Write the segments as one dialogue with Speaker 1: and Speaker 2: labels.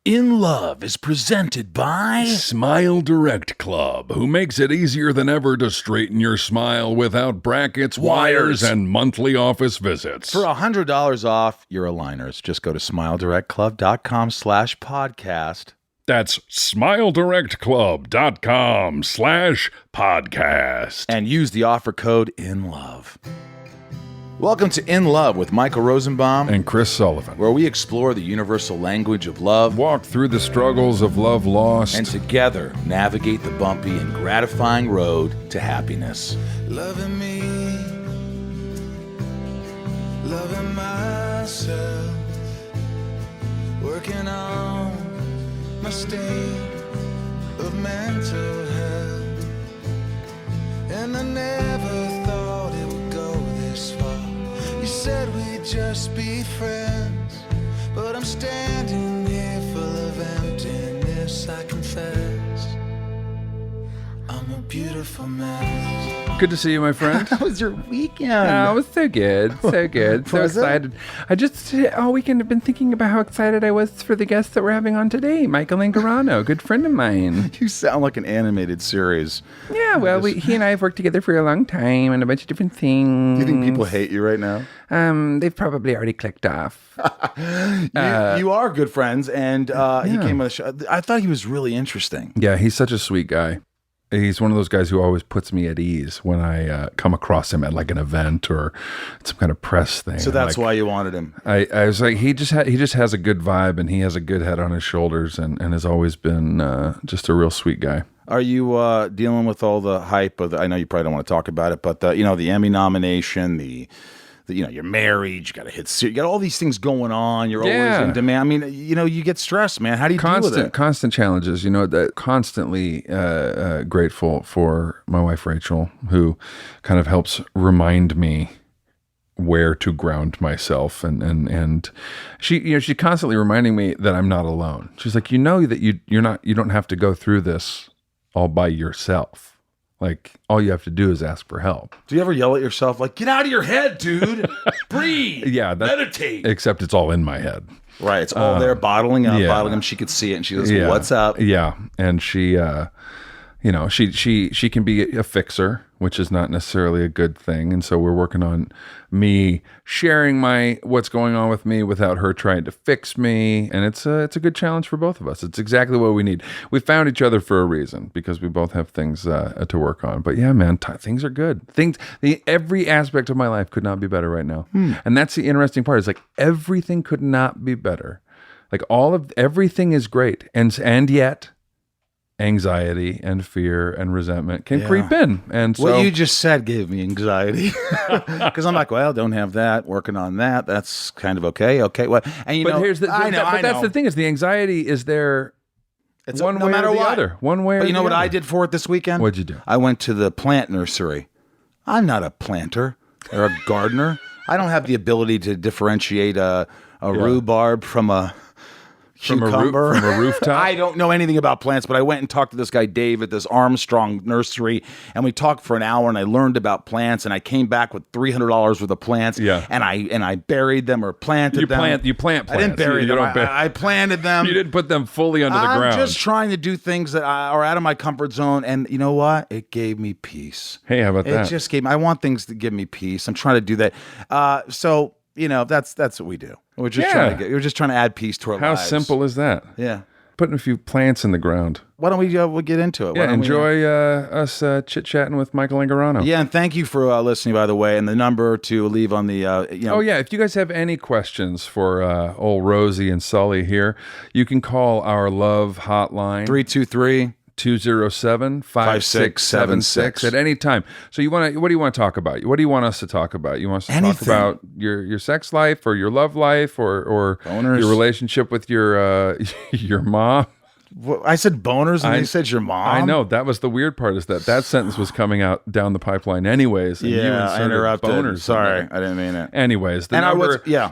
Speaker 1: In Love is presented by
Speaker 2: Smile Direct Club, who makes it easier than ever to straighten your smile without brackets, wires, and monthly office visits.
Speaker 1: For $100 off your aligners, just go to smiledirectclub.com/podcast.
Speaker 2: That's smiledirectclub.com/podcast.
Speaker 1: And use the offer code INLOVE. Welcome to In Love with Michael Rosenbaum
Speaker 2: And Chris Sullivan.
Speaker 1: where we explore the universal language of love,
Speaker 2: Walk through the struggles of love lost.
Speaker 1: and together navigate the bumpy and gratifying road to happiness.
Speaker 3: Loving me, loving myself, working on my state of mental health. And I never thought it would go this far. You said we'd just be friends, but I'm standing here full of emptiness. I confess, I'm a beautiful mess.
Speaker 2: Good to see you, my friend.
Speaker 1: How was your weekend?
Speaker 4: Oh, it was so good. So good. So
Speaker 1: Was it?
Speaker 4: excited. I just all weekend have been thinking about how excited I was for the guests that we're having on today. Michael Angarano, a good friend of mine.
Speaker 1: You sound like an animated series.
Speaker 4: Yeah, well, he and I have worked together for a long time on a bunch of different things.
Speaker 1: Do you think people hate you right now?
Speaker 4: They've probably already clicked off.
Speaker 1: You are good friends, and he came on the show. I thought he was really interesting.
Speaker 2: Yeah, he's such a sweet guy. He's one of those guys who always puts me at ease when I come across him at like an event or some kind of press thing.
Speaker 1: So that's
Speaker 2: Like,
Speaker 1: why you wanted him.
Speaker 2: I was like, he just has a good vibe, and he has a good head on his shoulders, and has always been just a real sweet guy.
Speaker 1: Are you dealing with all the hype of I know you probably don't want to talk about it, but the Emmy nomination, the you're married, you got to hit, you got all these things going on. You're
Speaker 2: Yeah.
Speaker 1: always in demand. I mean, you get stressed, man. How do you deal with it?
Speaker 2: Constant challenges. That constantly grateful for my wife Rachel, who kind of helps remind me where to ground myself, and she's constantly reminding me that I'm not alone. She's like, that you don't have to go through this all by yourself. Like, all you have to do is ask for help.
Speaker 1: Do you ever yell at yourself like, "Get out of your head, dude! Breathe,
Speaker 2: Yeah,
Speaker 1: meditate"?
Speaker 2: Except it's all in my head.
Speaker 1: Right, it's all there, bottling up.
Speaker 2: yeah.
Speaker 1: She could see it, and she goes, "What's up?"
Speaker 2: Yeah, and she can be a fixer, which is not necessarily a good thing. And so we're working on me sharing what's going on with me without her trying to fix me. And it's a good challenge for both of us. It's exactly what we need. We found each other for a reason, because we both have things to work on. But yeah, man, things are good. Every aspect of my life could not be better right now. And that's the interesting part. Is like everything could not be better. Like everything is great. And yet anxiety and fear and resentment can creep in. And so
Speaker 1: What you just said gave me anxiety, because I'm like, well, don't have that. Working on that. That's kind of okay. Okay. Well, and
Speaker 2: here's the
Speaker 1: I know.
Speaker 2: that's the thing, is the anxiety is there.
Speaker 1: It's
Speaker 2: one
Speaker 1: no
Speaker 2: way
Speaker 1: matter
Speaker 2: or the
Speaker 1: what.
Speaker 2: other. One way or
Speaker 1: But you know
Speaker 2: the
Speaker 1: what
Speaker 2: other.
Speaker 1: I did for it this weekend?
Speaker 2: What'd you do?
Speaker 1: I went to the plant nursery. I'm not a planter or a gardener. I don't have the ability to differentiate a rhubarb from a cucumber.
Speaker 2: From a rooftop?
Speaker 1: I don't know anything about plants, but I went and talked to this guy Dave at this Armstrong nursery, and we talked for an hour, and I learned about plants, and I came back with $300 worth of plants.
Speaker 2: Yeah.
Speaker 1: And I buried them or planted them.
Speaker 2: You plant plants.
Speaker 1: I didn't bury
Speaker 2: You
Speaker 1: them.
Speaker 2: don't bury-
Speaker 1: I planted them.
Speaker 2: You didn't put them fully under the ground.
Speaker 1: I'm just trying to do things that are out of my comfort zone, and you know what? It gave me peace.
Speaker 2: Hey, how about
Speaker 1: It
Speaker 2: that?
Speaker 1: just gave me. I want things to give me peace. I'm trying to do that. So that's what we do. We're just we're just trying to add peace to our
Speaker 2: How
Speaker 1: lives.
Speaker 2: simple is that?
Speaker 1: Yeah.
Speaker 2: Putting a few plants in the ground.
Speaker 1: Why don't we we'll get into it? Why
Speaker 2: Yeah,
Speaker 1: don't we,
Speaker 2: enjoy us chit-chatting with Michael Angarano.
Speaker 1: Yeah, and thank you for listening, by the way. And the number to leave on the
Speaker 2: Oh, yeah. If you guys have any questions for old Rosie and Sully here, you can call our love hotline.
Speaker 1: 323.
Speaker 2: 207-5676 at any time. So what do you want to talk about? What do you want us to talk about? You want us to talk
Speaker 1: Anything.
Speaker 2: about your sex life or your love life or
Speaker 1: Boners.
Speaker 2: your relationship with your your mom?
Speaker 1: I said boners, and you said your mom.
Speaker 2: I know. That was the weird part, is that sentence was coming out down the pipeline anyways. And you
Speaker 1: I
Speaker 2: inserted
Speaker 1: interrupted.
Speaker 2: boners.
Speaker 1: Sorry, I didn't mean it.
Speaker 2: Anyways, the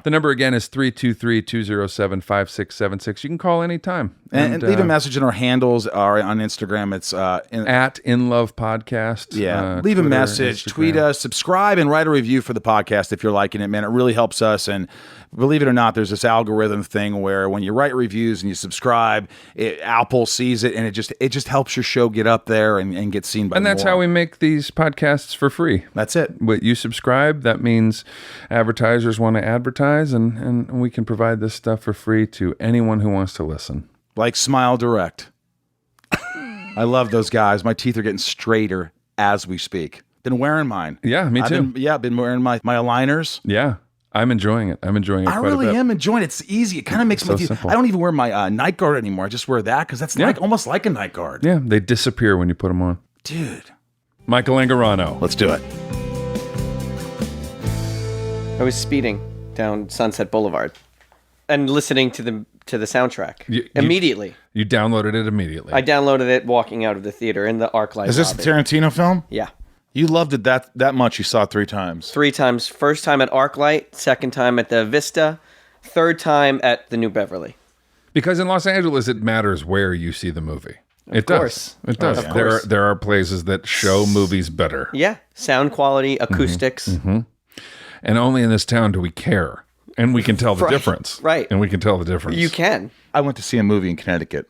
Speaker 2: number again is 323-207-5676. You can call anytime.
Speaker 1: And leave a message in our handles. On Instagram, it's
Speaker 2: at In Love Podcast.
Speaker 1: Yeah, leave
Speaker 2: Twitter,
Speaker 1: a message,
Speaker 2: Instagram.
Speaker 1: tweet us, subscribe, and write a review for the podcast if you're liking it, man. It really helps us. And believe it or not, there's this algorithm thing where when you write reviews and you subscribe, Apple sees it, and it just helps your show get up there and get seen by.
Speaker 2: And that's how we make these podcasts for free.
Speaker 1: That's it.
Speaker 2: But you subscribe, that means advertisers want to advertise, and we can provide this stuff for free to anyone who wants to listen.
Speaker 1: Like Smile Direct. I love those guys. My teeth are getting straighter as we speak. Been wearing mine.
Speaker 2: Yeah, me too.
Speaker 1: Been wearing my aligners.
Speaker 2: Yeah, I'm enjoying it. I'm enjoying it
Speaker 1: I
Speaker 2: quite a bit.
Speaker 1: really am enjoying it. It's easy. It kind of makes my teeth.
Speaker 2: simple.
Speaker 1: I don't even wear my night guard anymore. I just wear that because that's like almost like a night guard.
Speaker 2: Yeah, they disappear when you put them on.
Speaker 1: Dude.
Speaker 2: Michael Angarano.
Speaker 1: Let's do it.
Speaker 5: I was speeding down Sunset Boulevard and listening to the soundtrack immediately.
Speaker 2: You downloaded it immediately.
Speaker 5: I downloaded it walking out of the theater in the ArcLight.
Speaker 1: Is this a
Speaker 5: lobby.
Speaker 1: Tarantino film?
Speaker 5: Yeah.
Speaker 1: You loved it that much. You saw it 3 times.
Speaker 5: 3 times. First time at ArcLight, second time at the Vista, third time at the New Beverly.
Speaker 2: Because in Los Angeles, it matters where you see the movie. It
Speaker 5: course.
Speaker 2: does. It does.
Speaker 5: Of course.
Speaker 2: There are places that show movies better.
Speaker 5: Yeah. Sound quality, acoustics.
Speaker 2: And only in this town do we care. And we can tell the
Speaker 5: Right.
Speaker 2: difference.
Speaker 5: Right.
Speaker 2: And we can tell the difference.
Speaker 5: You can.
Speaker 1: I went to see a movie in Connecticut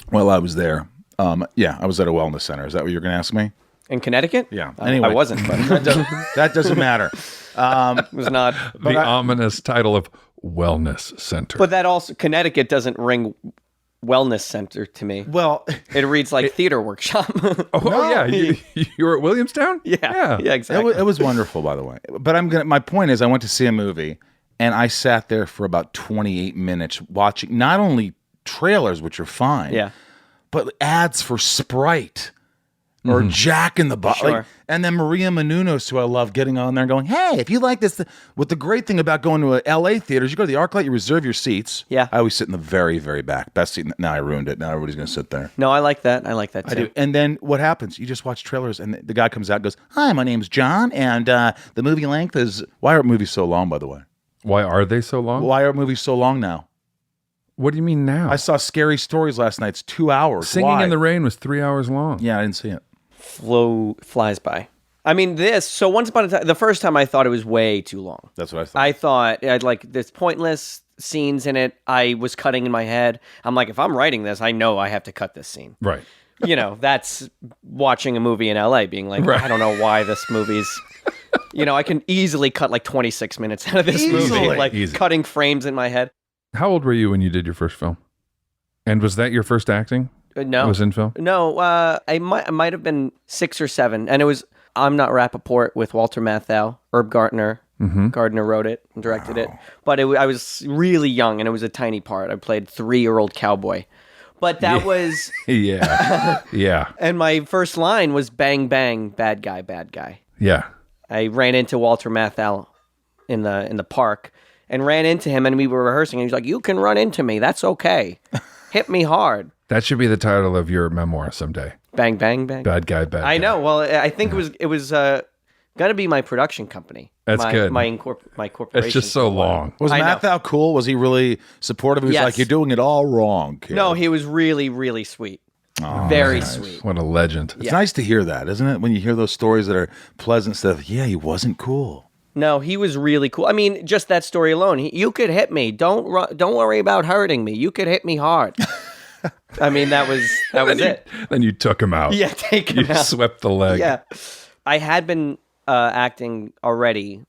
Speaker 1: while I was there. I was at a wellness center. Is that what you're going to ask me?
Speaker 5: In Connecticut?
Speaker 1: Yeah. Anyway.
Speaker 5: I wasn't, but
Speaker 1: That doesn't matter.
Speaker 5: it was not.
Speaker 2: the ominous title of Wellness Center.
Speaker 5: But that also, Connecticut doesn't ring wellness center to me.
Speaker 1: Well,
Speaker 5: It reads like theater workshop.
Speaker 2: yeah. You were at Williamstown?
Speaker 5: Yeah, exactly.
Speaker 1: it was wonderful, by the way. But my point is, I went to see a movie, and I sat there for about 28 minutes watching not only trailers, which are fine,
Speaker 5: Yeah.
Speaker 1: but ads for Sprite or Jack in the Box.
Speaker 5: Sure.
Speaker 1: And then Maria Menounos, who I love, getting on there and going, hey, if you like this. What the great thing about going to a LA theater is you go to the ArcLight, you reserve your seats.
Speaker 5: Yeah.
Speaker 1: I always sit in the very, very back. Best seat. Now I ruined it. Now everybody's going to sit there.
Speaker 5: No, I like that. I like that too.
Speaker 1: I do. And then what happens? You just watch trailers, and the guy comes out and goes, hi, my name's John, and the movie length is... Why are movies so long, by the way?
Speaker 2: Why are they so long?
Speaker 1: Why are movies so long now?
Speaker 2: What do you mean now?
Speaker 1: I saw Scary Stories last night. It's 2 hours.
Speaker 2: Singing
Speaker 1: Why?
Speaker 2: in the Rain was 3 hours long.
Speaker 1: Yeah, I didn't see it.
Speaker 5: Flies by. I mean, once upon a time, the first time I thought it was way too long.
Speaker 1: That's what I thought.
Speaker 5: I thought I'd like this pointless scenes in it. I was cutting in my head. I'm like, if I'm writing this, I know I have to cut this scene.
Speaker 2: Right.
Speaker 5: That's watching a movie in LA being like, I don't know why this movie's, I can easily cut like 26 minutes out of this movie, like
Speaker 2: Easy.
Speaker 5: cutting frames in my head.
Speaker 2: How old were you when you did your first film? And was that your first acting?
Speaker 5: No.
Speaker 2: It was in film?
Speaker 5: No, I might have been 6 or 7. And it was I'm Not Rappaport with Walter Matthau. Herb Gardner. Gardner wrote it and directed it. But I was really young, and it was a tiny part. I played 3-year-old cowboy. But that was...
Speaker 2: Yeah. Yeah.
Speaker 5: And my first line was bang, bang, bad guy, bad guy.
Speaker 2: Yeah.
Speaker 5: I ran into Walter Matthau in the park and ran into him, and we were rehearsing, and he was like, you can run into me. That's okay. Hit me hard.
Speaker 2: That should be the title of your memoir someday.
Speaker 5: Bang, bang, bang.
Speaker 2: Bad guy, bad guy.
Speaker 5: I know. Well, I think it was gonna be my production company.
Speaker 2: That's good.
Speaker 5: My corporation.
Speaker 2: It's just so long.
Speaker 1: Was
Speaker 5: I know.
Speaker 1: Matthau cool? Was he really supportive? He was
Speaker 5: Yes.
Speaker 1: like, you're doing it all wrong, kid.
Speaker 5: No, he was really, really sweet. Very sweet.
Speaker 2: What a legend.
Speaker 1: It's nice to hear that, isn't it? When you hear those stories that are pleasant stuff. Yeah, he wasn't cool.
Speaker 5: No, he was really cool. I mean, just that story alone. You could hit me. Don't worry about hurting me. You could hit me hard. I mean, that was it.
Speaker 2: Then you took him out.
Speaker 5: Yeah, take him
Speaker 2: You
Speaker 5: out.
Speaker 2: swept the leg.
Speaker 5: Yeah, I had been acting already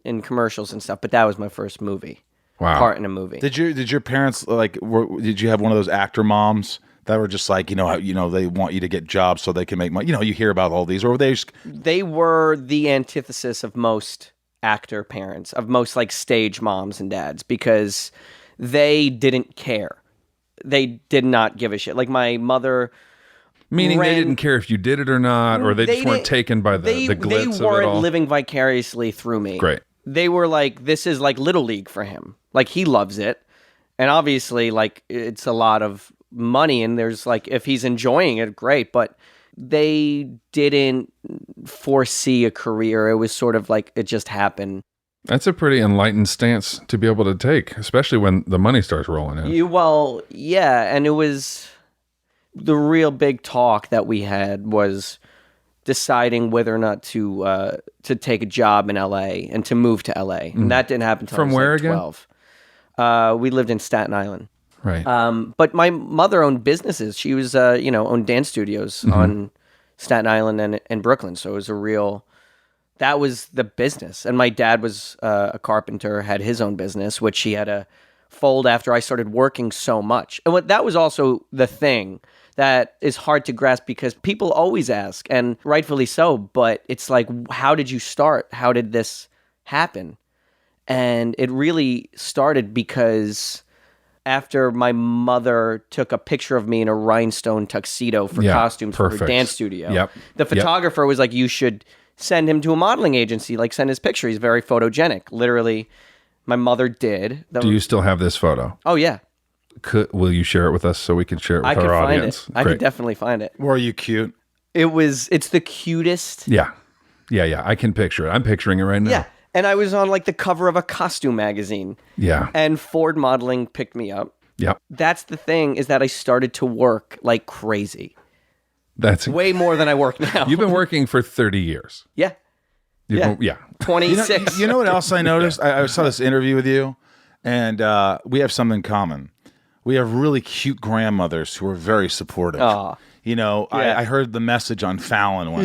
Speaker 5: in commercials and stuff, but that was my first movie.
Speaker 2: Wow.
Speaker 5: Part in a movie.
Speaker 1: Did your parents did you have one of those actor moms that were just like, they want you to get jobs so they can make money? You hear about all these, or were they just...
Speaker 5: They were the antithesis of most actor parents, of most like stage moms and dads, because they didn't care. They did not give a shit. Like my mother...
Speaker 2: Meaning they didn't care if you did it or not, or they just weren't
Speaker 5: didn't-
Speaker 2: taken by the glitz
Speaker 5: They
Speaker 2: of it
Speaker 5: weren't
Speaker 2: all.
Speaker 5: living vicariously through me.
Speaker 2: Great.
Speaker 5: They were like, this is like Little League for him. Like, he loves it. And obviously, like, it's a lot of money, and there's like, if he's enjoying it, great. But they didn't foresee a career. It was sort of like it just happened.
Speaker 2: That's a pretty enlightened stance to be able to take, especially when the money starts rolling in.
Speaker 5: Well, yeah, and it was the real big talk that we had was deciding whether or not to take a job in LA and to move to LA, and that didn't happen until
Speaker 2: From
Speaker 5: I was
Speaker 2: where
Speaker 5: like
Speaker 2: again?
Speaker 5: 12. We lived in Staten Island.
Speaker 2: Right.
Speaker 5: But my mother owned businesses. She was, owned dance studios on Staten Island and Brooklyn. So it was that was the business. And my dad was a carpenter, had his own business, which he had to fold after I started working so much. And that was also the thing that is hard to grasp, because people always ask, and rightfully so, but it's like, how did you start? How did this happen? And it really started because after my mother took a picture of me in a rhinestone tuxedo for costumes for her dance studio, the photographer was like, you should send him to a modeling agency, like send his picture. He's very photogenic. Literally, my mother did.
Speaker 2: Do you still have this photo?
Speaker 5: Oh, yeah.
Speaker 2: Will you share it with us so we can share it with our audience?
Speaker 5: I could definitely find it.
Speaker 1: Were you cute?
Speaker 5: It's the cutest.
Speaker 2: Yeah. I can picture it. I'm picturing it right now.
Speaker 5: Yeah. And I was on like the cover of a costume magazine.
Speaker 2: Yeah.
Speaker 5: And Ford Modeling picked me up.
Speaker 2: Yep.
Speaker 5: That's the thing, is that I started to work like crazy.
Speaker 2: That's
Speaker 5: way more than I work now.
Speaker 2: You've been working for 30 years.
Speaker 5: Yeah. Yeah. 26.
Speaker 1: You know what else I noticed? I saw this interview with you, and we have something in common. We have really cute grandmothers who are very supportive.
Speaker 5: Aw.
Speaker 1: I heard the message on Fallon when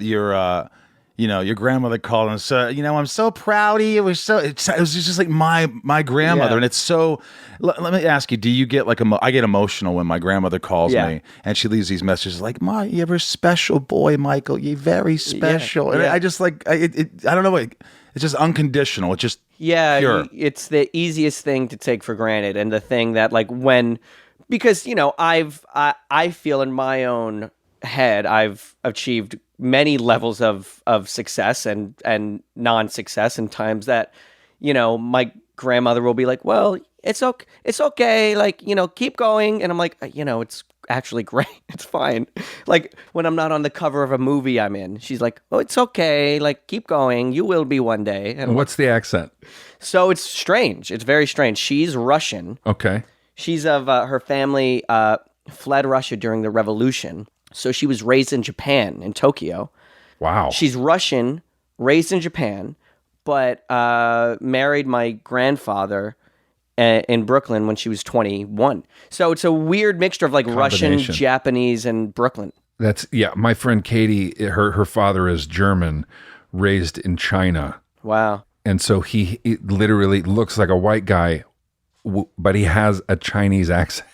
Speaker 1: your grandmother called and said, I'm so proud of you. It was just like my grandmother. And it's so, let me ask you, do you get like, I get emotional when my grandmother calls me and she leaves these messages like, Ma, you're a special boy, Michael. You're very special. And I just like, I don't know, it's just unconditional. It's just pure.
Speaker 5: It's the easiest thing to take for granted. And the thing that like because, I feel in my own head, I've achieved many levels of success and non-success, and times that, my grandmother will be like, well, it's okay. Like, keep going. And I'm like, it's actually great. It's fine. Like when I'm not on the cover of a movie I'm in, she's like, oh, it's okay. Like, keep going. You will be one day. And
Speaker 2: what's the accent?
Speaker 5: So it's strange. It's very strange. She's Russian.
Speaker 2: Okay.
Speaker 5: She's of her family fled Russia during the revolution. So she was raised in Japan, in Tokyo.
Speaker 2: Wow.
Speaker 5: She's Russian, raised in Japan, but married my grandfather in Brooklyn when she was 21. So it's a weird mixture of like Russian, Japanese, and Brooklyn.
Speaker 2: My friend Katie, her father is German, raised in China.
Speaker 5: Wow.
Speaker 2: And so he literally looks like a white guy, but he has a Chinese accent.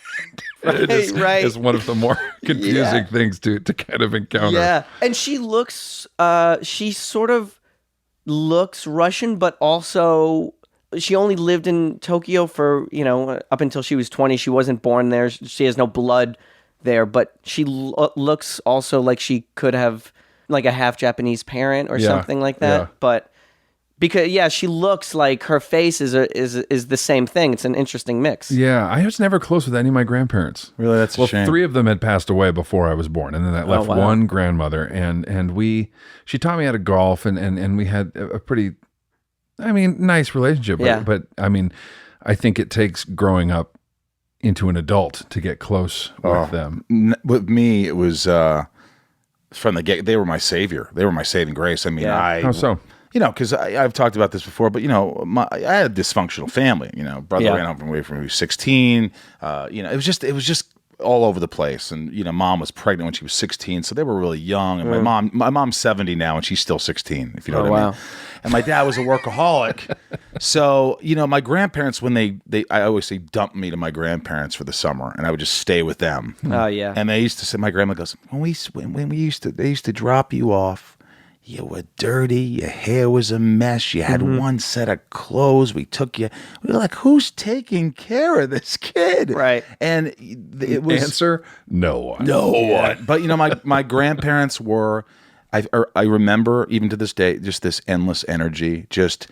Speaker 5: Right.
Speaker 2: It's one of the more confusing things to kind of encounter.
Speaker 5: Yeah. And she sort of looks Russian, but also she only lived in Tokyo for, up until she was 20. She wasn't born there. She has no blood there, but she looks also like she could have like a half Japanese parent or something like that.
Speaker 2: Yeah.
Speaker 5: But because she looks like her face is the same thing. It's an interesting mix.
Speaker 2: Yeah, I was never close with any of my grandparents.
Speaker 1: Really, that's a shame.
Speaker 2: 3 of them had passed away before I was born, and then that left one grandmother. And she taught me how to golf, and we had a pretty, nice relationship. But I think it takes growing up into an adult to get close with them.
Speaker 1: With me, it was from the get. They were my savior. They were my saving grace.
Speaker 2: How so?
Speaker 1: Because I've talked about this before, but I had a dysfunctional family. Brother ran home from away from when he was 16. It was just all over the place. And mom was pregnant when she was 16, so they were really young. And my mom's 70 now, and she's still 16. If you know what I mean. And my dad was a workaholic. So my grandparents, when I always say dumped me to my grandparents for the summer, and I would just stay with them.
Speaker 5: Oh yeah.
Speaker 1: And they used to say, my grandma goes, they used to drop you off. You were dirty. Your hair was a mess. You had one set of clothes. We took you. We were like, who's taking care of this kid?
Speaker 5: Right.
Speaker 1: And it was
Speaker 2: answer, no one.
Speaker 1: No one. But my grandparents were. I remember even to this day just this endless energy, just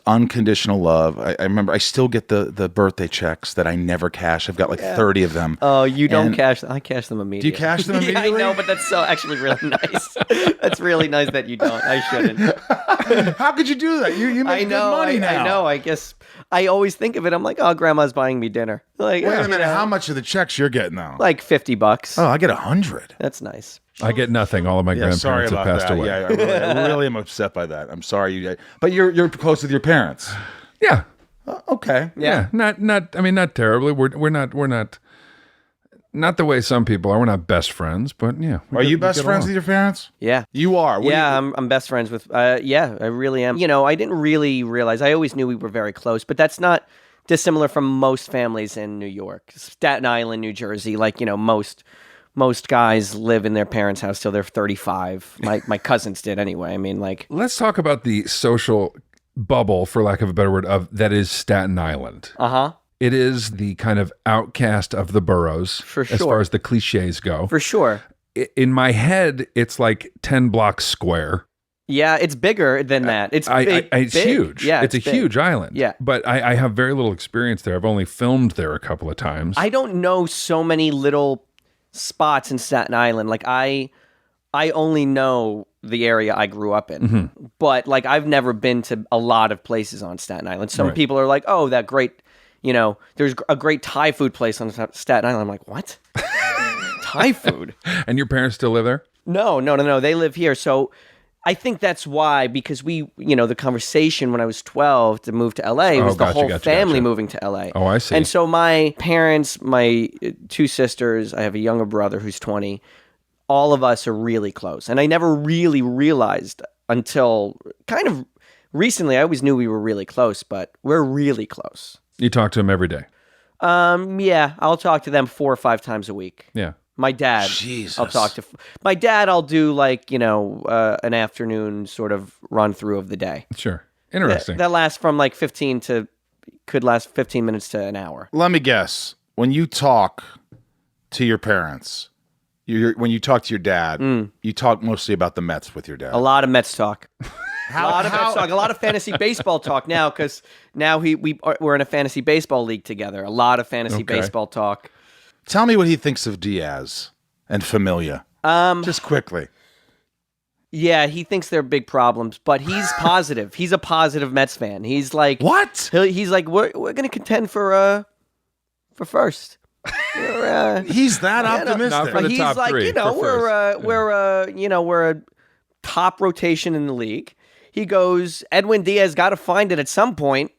Speaker 1: unconditional love. I remember I still get the birthday checks that I never cash. I've got like 30 of them.
Speaker 5: Oh, you don't cash? I cash them immediately.
Speaker 1: Do you cash them
Speaker 5: Yeah,
Speaker 1: immediately?
Speaker 5: I know, but that's so actually really nice. That's really nice that you don't. I shouldn't.
Speaker 1: How could you do that? You make good money now.
Speaker 5: I know. I guess I always think of it. I'm like, oh, grandma's buying me dinner. Like,
Speaker 1: Wait a minute. How much are the checks you're getting now?
Speaker 5: Like $50.
Speaker 1: Oh, I get 100.
Speaker 5: That's nice.
Speaker 2: I get nothing. All of my
Speaker 1: Sorry
Speaker 2: grandparents have
Speaker 1: about
Speaker 2: passed
Speaker 1: that.
Speaker 2: away.
Speaker 1: Yeah, I really am upset by that. I'm sorry. But you're close with your parents.
Speaker 2: Yeah.
Speaker 1: Okay.
Speaker 2: Yeah. Not terribly. We're not the way some people are. We're not best friends, but yeah.
Speaker 1: Are you best friends with your parents?
Speaker 5: Yeah.
Speaker 1: You are?
Speaker 5: I'm best friends with, yeah, I really am. I didn't really realize, I always knew we were very close, but that's not dissimilar from most families in New York. Staten Island, New Jersey, like, most guys live in their parents' house till they're 35. My cousins did anyway. I mean, like...
Speaker 2: Let's talk about the social bubble, for lack of a better word, that is Staten Island.
Speaker 5: Uh-huh.
Speaker 2: It is the kind of outcast of the boroughs,
Speaker 5: For
Speaker 2: as
Speaker 5: sure.
Speaker 2: far as the cliches go.
Speaker 5: For sure.
Speaker 2: In my head, it's like 10 blocks square.
Speaker 5: Yeah, it's bigger than that. It's big.
Speaker 2: It's
Speaker 5: big.
Speaker 2: huge.
Speaker 5: Yeah,
Speaker 2: it's a
Speaker 5: big.
Speaker 2: huge island.
Speaker 5: Yeah.
Speaker 2: But I have very little experience there. I've only filmed there a couple of times.
Speaker 5: I don't know so many little spots in Staten Island. Like I only know the area I grew up in,
Speaker 2: Mm-hmm.
Speaker 5: but like I've never been to a lot of places on Staten Island. Some
Speaker 2: Right.
Speaker 5: people are like, "Oh, that great, there's a great Thai food place on Staten Island." I'm like, "What? Thai food?"
Speaker 2: And your parents still live there?
Speaker 5: No. They live here. So I think that's why, because we, the conversation when I was 12 to move to LA was the whole family moving to LA.
Speaker 2: Oh, I see.
Speaker 5: And so my parents, my two sisters, I have a younger brother who's 20. All of us are really close. And I never really realized until kind of recently. I always knew we were really close, but we're really close.
Speaker 2: You talk to them every day?
Speaker 5: Yeah, I'll talk to them 4 or 5 times a week.
Speaker 2: Yeah.
Speaker 5: My dad,
Speaker 1: Jesus.
Speaker 5: I'll talk to. My dad, I'll do like, an afternoon sort of run through of the day.
Speaker 2: Sure. Interesting.
Speaker 5: That lasts from like 15 minutes to an hour.
Speaker 1: Let me guess. When you talk to your parents, when you talk to your dad, you talk mostly about the Mets with your dad.
Speaker 5: A lot of Mets talk. A lot of fantasy baseball talk now, because now we're in a fantasy baseball league together. A lot of fantasy baseball talk.
Speaker 1: Tell me what he thinks of Diaz and Familia. Just quickly.
Speaker 5: Yeah, he thinks they're big problems, but he's positive. He's a positive Mets fan. He's like,
Speaker 1: what?
Speaker 5: He's like, we're gonna contend for first.
Speaker 1: He's that optimistic.
Speaker 2: Not for
Speaker 5: But
Speaker 2: the
Speaker 5: he's
Speaker 2: top
Speaker 5: like,
Speaker 2: three, for first.
Speaker 5: we're a top rotation in the league. He goes, Edwin Diaz got to find it at some point.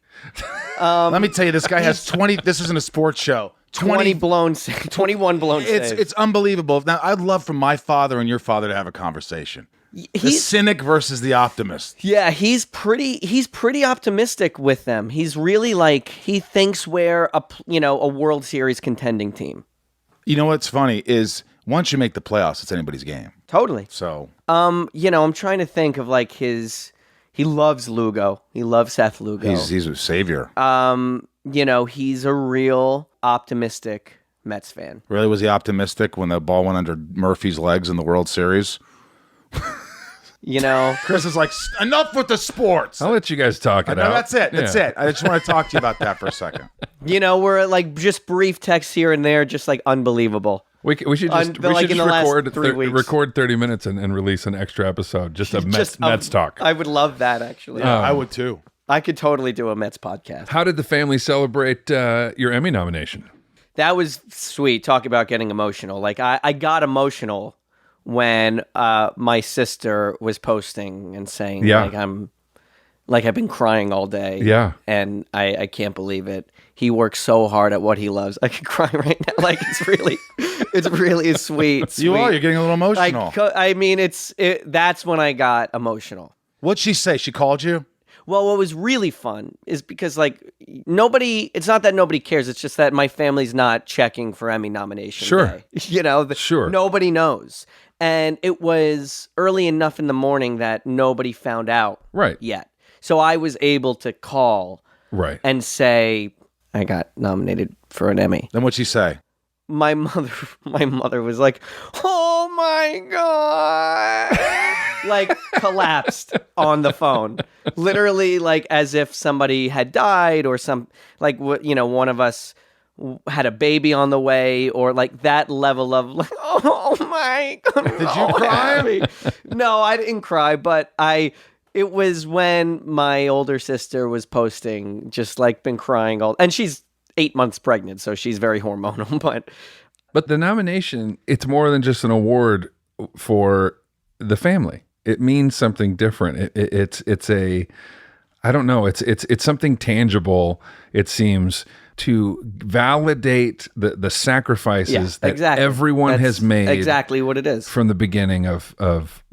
Speaker 1: Let me tell you, this guy has 20. This isn't a sports show.
Speaker 5: 21 blown saves.
Speaker 1: It's unbelievable. Now, I'd love for my father and your father to have a conversation. The cynic versus the optimist.
Speaker 5: Yeah, he's pretty optimistic with them. He's really like, he thinks we're a World Series contending team.
Speaker 1: You know what's funny is once you make the playoffs, it's anybody's game.
Speaker 5: Totally.
Speaker 1: So,
Speaker 5: I'm trying to think of like he loves Lugo. He loves Seth Lugo.
Speaker 1: he's a savior.
Speaker 5: He's a real optimistic Mets fan.
Speaker 1: Really, was he optimistic when the ball went under Murphy's legs in the World Series? Chris is like, enough with the sports.
Speaker 2: I'll let you guys talk it out.
Speaker 1: That's it. That's
Speaker 2: Yeah.
Speaker 1: it. I just want to talk to you about that for a second.
Speaker 5: We're like just brief texts here and there, just like unbelievable.
Speaker 2: We should just,
Speaker 5: in the last 3 weeks.
Speaker 2: record 30 minutes and release an extra episode just of Mets talk.
Speaker 5: I would love that, actually.
Speaker 1: I would too.
Speaker 5: I could totally do a Mets podcast.
Speaker 2: How did the family celebrate your Emmy nomination?
Speaker 5: That was sweet. Talk about getting emotional. Like I got emotional when my sister was posting and saying, I've been crying all day.
Speaker 2: Yeah.
Speaker 5: And I can't believe it. He works so hard at what he loves. I could cry right now. Like it's really sweet.
Speaker 1: You are. You're getting a little emotional.
Speaker 5: That's when I got emotional.
Speaker 1: What'd she say? She called you?
Speaker 5: Well, what was really fun is because it's not that nobody cares. It's just that my family's not checking for Emmy nomination
Speaker 2: Sure.
Speaker 5: day.
Speaker 2: Sure.
Speaker 5: Nobody knows. And it was early enough in the morning that nobody found out yet. So I was able to call and say, I got nominated for an Emmy.
Speaker 1: Then what'd she say?
Speaker 5: My mother was like, "Oh my God." like collapsed on the phone, literally like as if somebody had died or one of us had a baby on the way, or like that level of like, oh my God. Did
Speaker 1: you cry?
Speaker 5: No, I didn't cry, but it was when my older sister was posting, just like been crying and she's 8 months pregnant, so she's very hormonal,
Speaker 2: But the nomination, it's more than just an award for the family. It means something different. It's a, I don't know. It's something tangible. It seems, to validate the sacrifices that everyone has made.
Speaker 5: Exactly what it is
Speaker 2: from the beginning of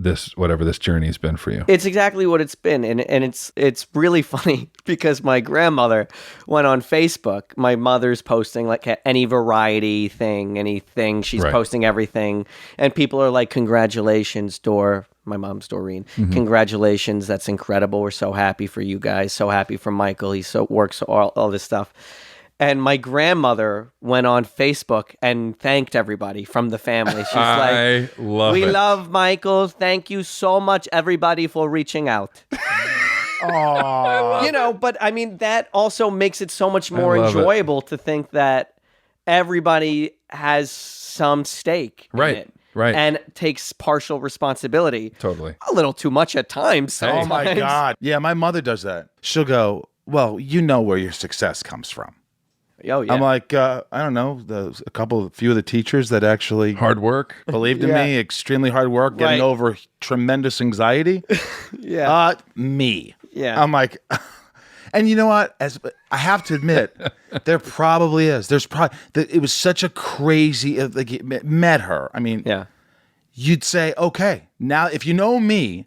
Speaker 2: this, whatever this journey has been for you.
Speaker 5: It's exactly what it's been, and it's really funny because my grandmother went on Facebook. My mother's posting like any variety thing, anything. She's posting everything, and people are like, "Congratulations, My mom's Doreen. Congratulations, that's incredible. We're so happy for you guys. So happy for Michael. He works all this stuff." And my grandmother went on Facebook and thanked everybody from the family. She's like, "We love Michael. Thank you so much, everybody, for reaching out." Aww. But I mean, that also makes it so much more enjoyable to think that everybody has some stake in it.
Speaker 2: Right.
Speaker 5: And takes partial responsibility.
Speaker 2: Totally.
Speaker 5: A little too much at times. Sometimes.
Speaker 1: Oh my God. Yeah, my mother does that. She'll go, "Well, you know where your success comes from."
Speaker 5: Oh, yeah.
Speaker 1: I'm like, I don't know, a few of the teachers that actually
Speaker 2: hard work,
Speaker 1: believed in me, extremely hard work, getting over tremendous anxiety. Me.
Speaker 5: Yeah.
Speaker 1: I'm like, and you know what? As I have to admit, there probably is. There's probably it was such a crazy. Like, it met her. I mean, you'd say, okay, now if you know me,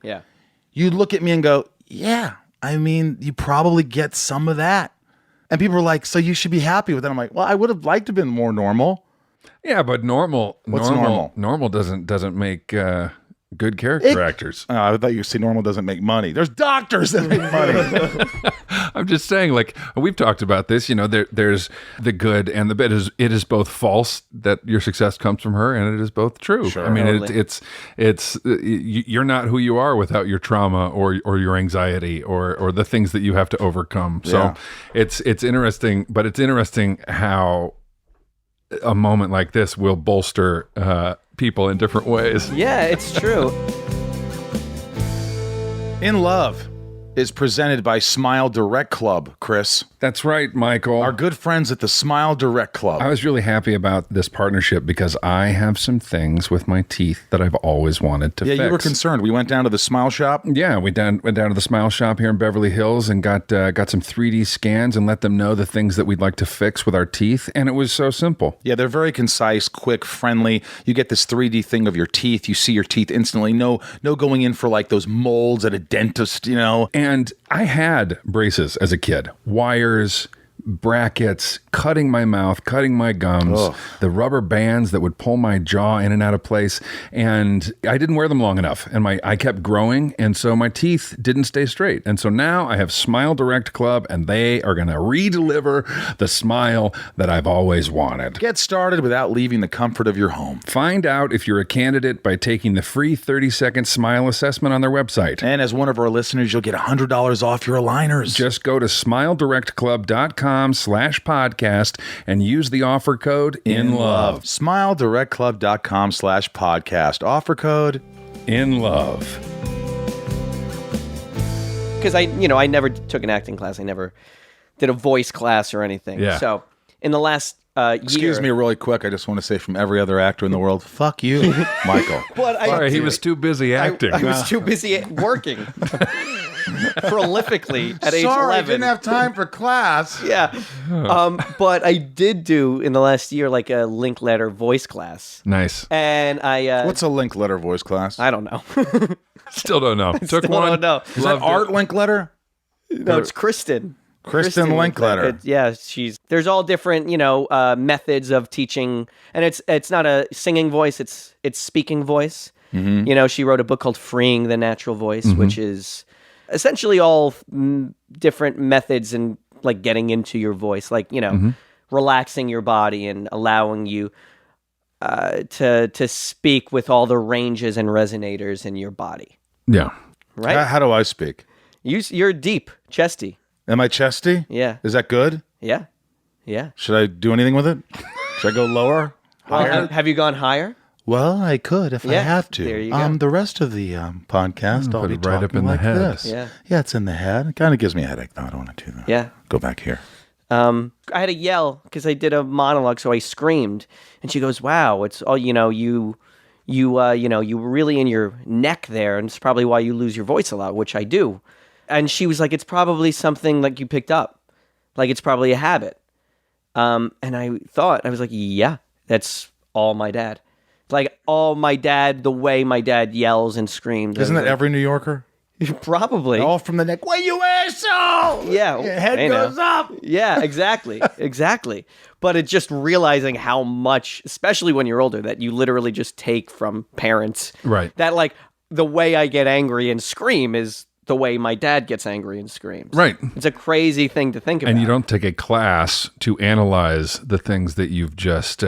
Speaker 1: you'd look at me and go, yeah. I mean, you probably get some of that. And people were like, "So you should be happy with it." I'm like, "Well, I would have liked to have been more normal."
Speaker 2: Yeah, but normal.
Speaker 1: What's normal?
Speaker 2: Normal doesn't make good character actors.
Speaker 1: I thought you said normal doesn't make money. There's doctors that make money.
Speaker 2: I'm just saying, like, we've talked about this. There's the good and the bad. It is both false that your success comes from her, and it is both true.
Speaker 1: Sure.
Speaker 2: I mean,
Speaker 5: Totally.
Speaker 2: it's you're not who you are without your trauma or your anxiety or the things that you have to overcome. So it's interesting, but it's interesting how a moment like this will bolster people in different ways.
Speaker 5: Yeah, it's true.
Speaker 1: In Love is presented by Smile Direct Club, Chris.
Speaker 2: That's right, Michael.
Speaker 1: Our good friends at the Smile Direct Club.
Speaker 2: I was really happy about this partnership because I have some things with my teeth that I've always wanted to fix.
Speaker 1: Yeah, you were concerned. We went down to the Smile Shop.
Speaker 2: Yeah, we went down to the Smile Shop here in Beverly Hills and got some 3D scans and let them know the things that we'd like to fix with our teeth, and it was so simple.
Speaker 1: Yeah, they're very concise, quick, friendly. You get this 3D thing of your teeth. You see your teeth instantly. No going in for like those molds at a dentist,
Speaker 2: And I had braces as a kid. Wires, brackets, cutting my mouth, cutting my gums, the rubber bands that would pull my jaw in and out of place. And I didn't wear them long enough. And I kept growing. And so my teeth didn't stay straight. And so now I have Smile Direct Club, and they are going to redeliver the smile that I've always wanted.
Speaker 1: Get started without leaving the comfort of your home.
Speaker 2: Find out if you're a candidate by taking the free 30-second smile assessment on their website.
Speaker 1: And as one of our listeners, you'll get $100 off your aligners.
Speaker 2: Just go to smiledirectclub.com/podcast and use the offer code INLOVE.
Speaker 1: SmileDirectClub.com/podcast. Offer code
Speaker 2: INLOVE.
Speaker 5: Because I never took an acting class. I never did a voice class or anything.
Speaker 2: Yeah.
Speaker 5: So in the last year...
Speaker 1: Excuse me really quick. I just want to say from every other actor in the world, fuck you, Michael.
Speaker 2: Sorry, he was too busy acting.
Speaker 5: I was too busy working prolifically at age 11.
Speaker 1: Sorry, I didn't have time for class.
Speaker 5: Yeah. But I did do in the last year like a Linkletter voice class.
Speaker 2: Nice.
Speaker 5: And I...
Speaker 1: What's a Linkletter voice class?
Speaker 5: I don't know.
Speaker 2: Still don't know. Took
Speaker 5: Still
Speaker 2: one.
Speaker 5: don't know.
Speaker 1: Is that Art Linkletter?
Speaker 5: No, it's Kristen.
Speaker 1: Kristen Linkletter.
Speaker 5: Yeah, there's all different, methods of teaching, and it's not a singing voice, it's speaking voice. Mm-hmm. She wrote a book called Freeing the Natural Voice, which is essentially all different methods and like getting into your voice, like, relaxing your body and allowing you to speak with all the ranges and resonators in your body.
Speaker 2: Yeah.
Speaker 5: right?
Speaker 1: How do I speak?
Speaker 5: You're deep, chesty.
Speaker 1: Am I chesty?
Speaker 5: Yeah.
Speaker 1: Is that good?
Speaker 5: Yeah. Yeah.
Speaker 1: Should I do anything with it? Should I go lower? Higher?
Speaker 5: Have you gone higher?
Speaker 1: Well, I could if I
Speaker 5: Yeah,
Speaker 1: have to.
Speaker 5: there you go.
Speaker 1: The rest of the podcast, I'll
Speaker 2: put
Speaker 1: be
Speaker 2: it right up
Speaker 1: talking
Speaker 2: in the
Speaker 1: like
Speaker 2: head.
Speaker 1: this.
Speaker 5: Yeah.
Speaker 1: Yeah, it's in the head. It kind of gives me a headache, though. I don't want to do that.
Speaker 5: Yeah.
Speaker 1: Go back here.
Speaker 5: I had to yell because I did a monologue, so I screamed, and she goes, "Wow, it's all you really in your neck there, and it's probably why you lose your voice a lot, which I do." And she was like, "It's probably something like you picked up, like it's probably a habit." And I was like, "Yeah, that's all my dad, like all my dad, the way my dad yells and screams."
Speaker 1: Isn't that
Speaker 5: like,
Speaker 1: every New Yorker?
Speaker 5: probably?
Speaker 1: All from the neck. Well, you asshole!
Speaker 5: Yeah,
Speaker 1: Your head
Speaker 5: I know.
Speaker 1: goes up.
Speaker 5: Yeah, exactly. Exactly. But it's just realizing how much, especially when you're older, that you literally just take from parents.
Speaker 2: Right.
Speaker 5: That like the way I get angry and scream is the way my dad gets angry and screams.
Speaker 2: Right.
Speaker 5: It's a crazy thing to think about.
Speaker 2: And you don't take a class to analyze the things that you've just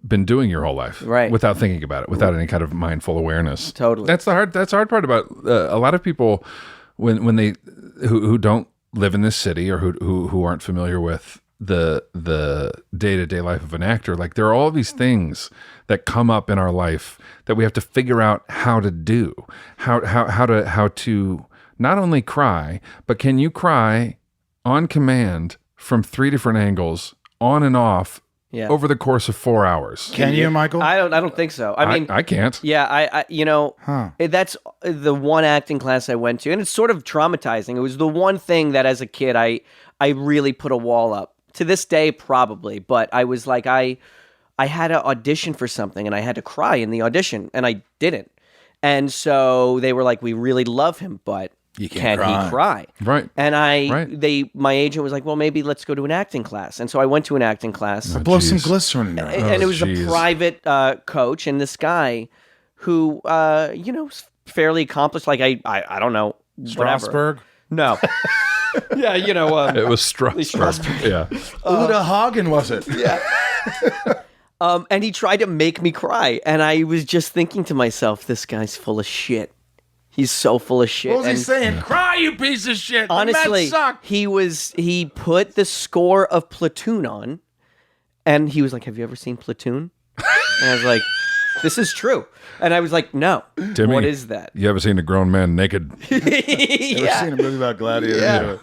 Speaker 2: been doing your whole life,
Speaker 5: Right.
Speaker 2: Without thinking about it, without any kind of mindful awareness.
Speaker 5: Totally.
Speaker 2: That's the hard part about a lot of people when they who don't live in this city or who aren't familiar with the day-to-day life of an actor. Like there are all these things that come up in our life that we have to figure out how to do, how to not only cry, but can you cry on command from 3 different angles on and off
Speaker 5: Yeah.
Speaker 2: over the course of 4 hours?
Speaker 1: Can you, Michael?
Speaker 5: I don't think so. I mean,
Speaker 2: I can't.
Speaker 5: yeah, that's the one acting class I went to, and it's sort of traumatizing. It was the one thing that as a kid I really put a wall up. To this day, probably, but I was like, I had to audition for something, and I had to cry in the audition, and I didn't. And so they were like, "We really love him, but
Speaker 1: You can't
Speaker 5: can he cry?"
Speaker 2: Right.
Speaker 5: And
Speaker 2: Right.
Speaker 5: my agent was like, "Well, maybe let's go to an acting class." And so I went to an acting class.
Speaker 1: Blow some
Speaker 2: Jeez.
Speaker 1: glycerin in your eye.
Speaker 5: And it was
Speaker 2: jeez.
Speaker 5: a private coach, and this guy who was fairly accomplished, like I don't know, whatever.
Speaker 1: Strasberg?
Speaker 5: No. Yeah,
Speaker 2: It was Strasbourg. Yeah.
Speaker 1: Uda Hagen, was it?
Speaker 5: and he tried to make me cry, and I was just thinking to myself, this guy's full of shit. He's so full of shit.
Speaker 1: What was he
Speaker 5: And
Speaker 1: saying? Cry, you piece of shit. The
Speaker 5: honestly,
Speaker 1: Mets suck.
Speaker 5: he put the score of Platoon on, and he was like, "Have you ever seen Platoon?" And I was like, "This is true." And I was like, "No,
Speaker 2: Timmy,
Speaker 5: what is that?"
Speaker 2: You ever seen a grown man naked?
Speaker 1: Ever seen a movie about gladiators?
Speaker 5: Yeah.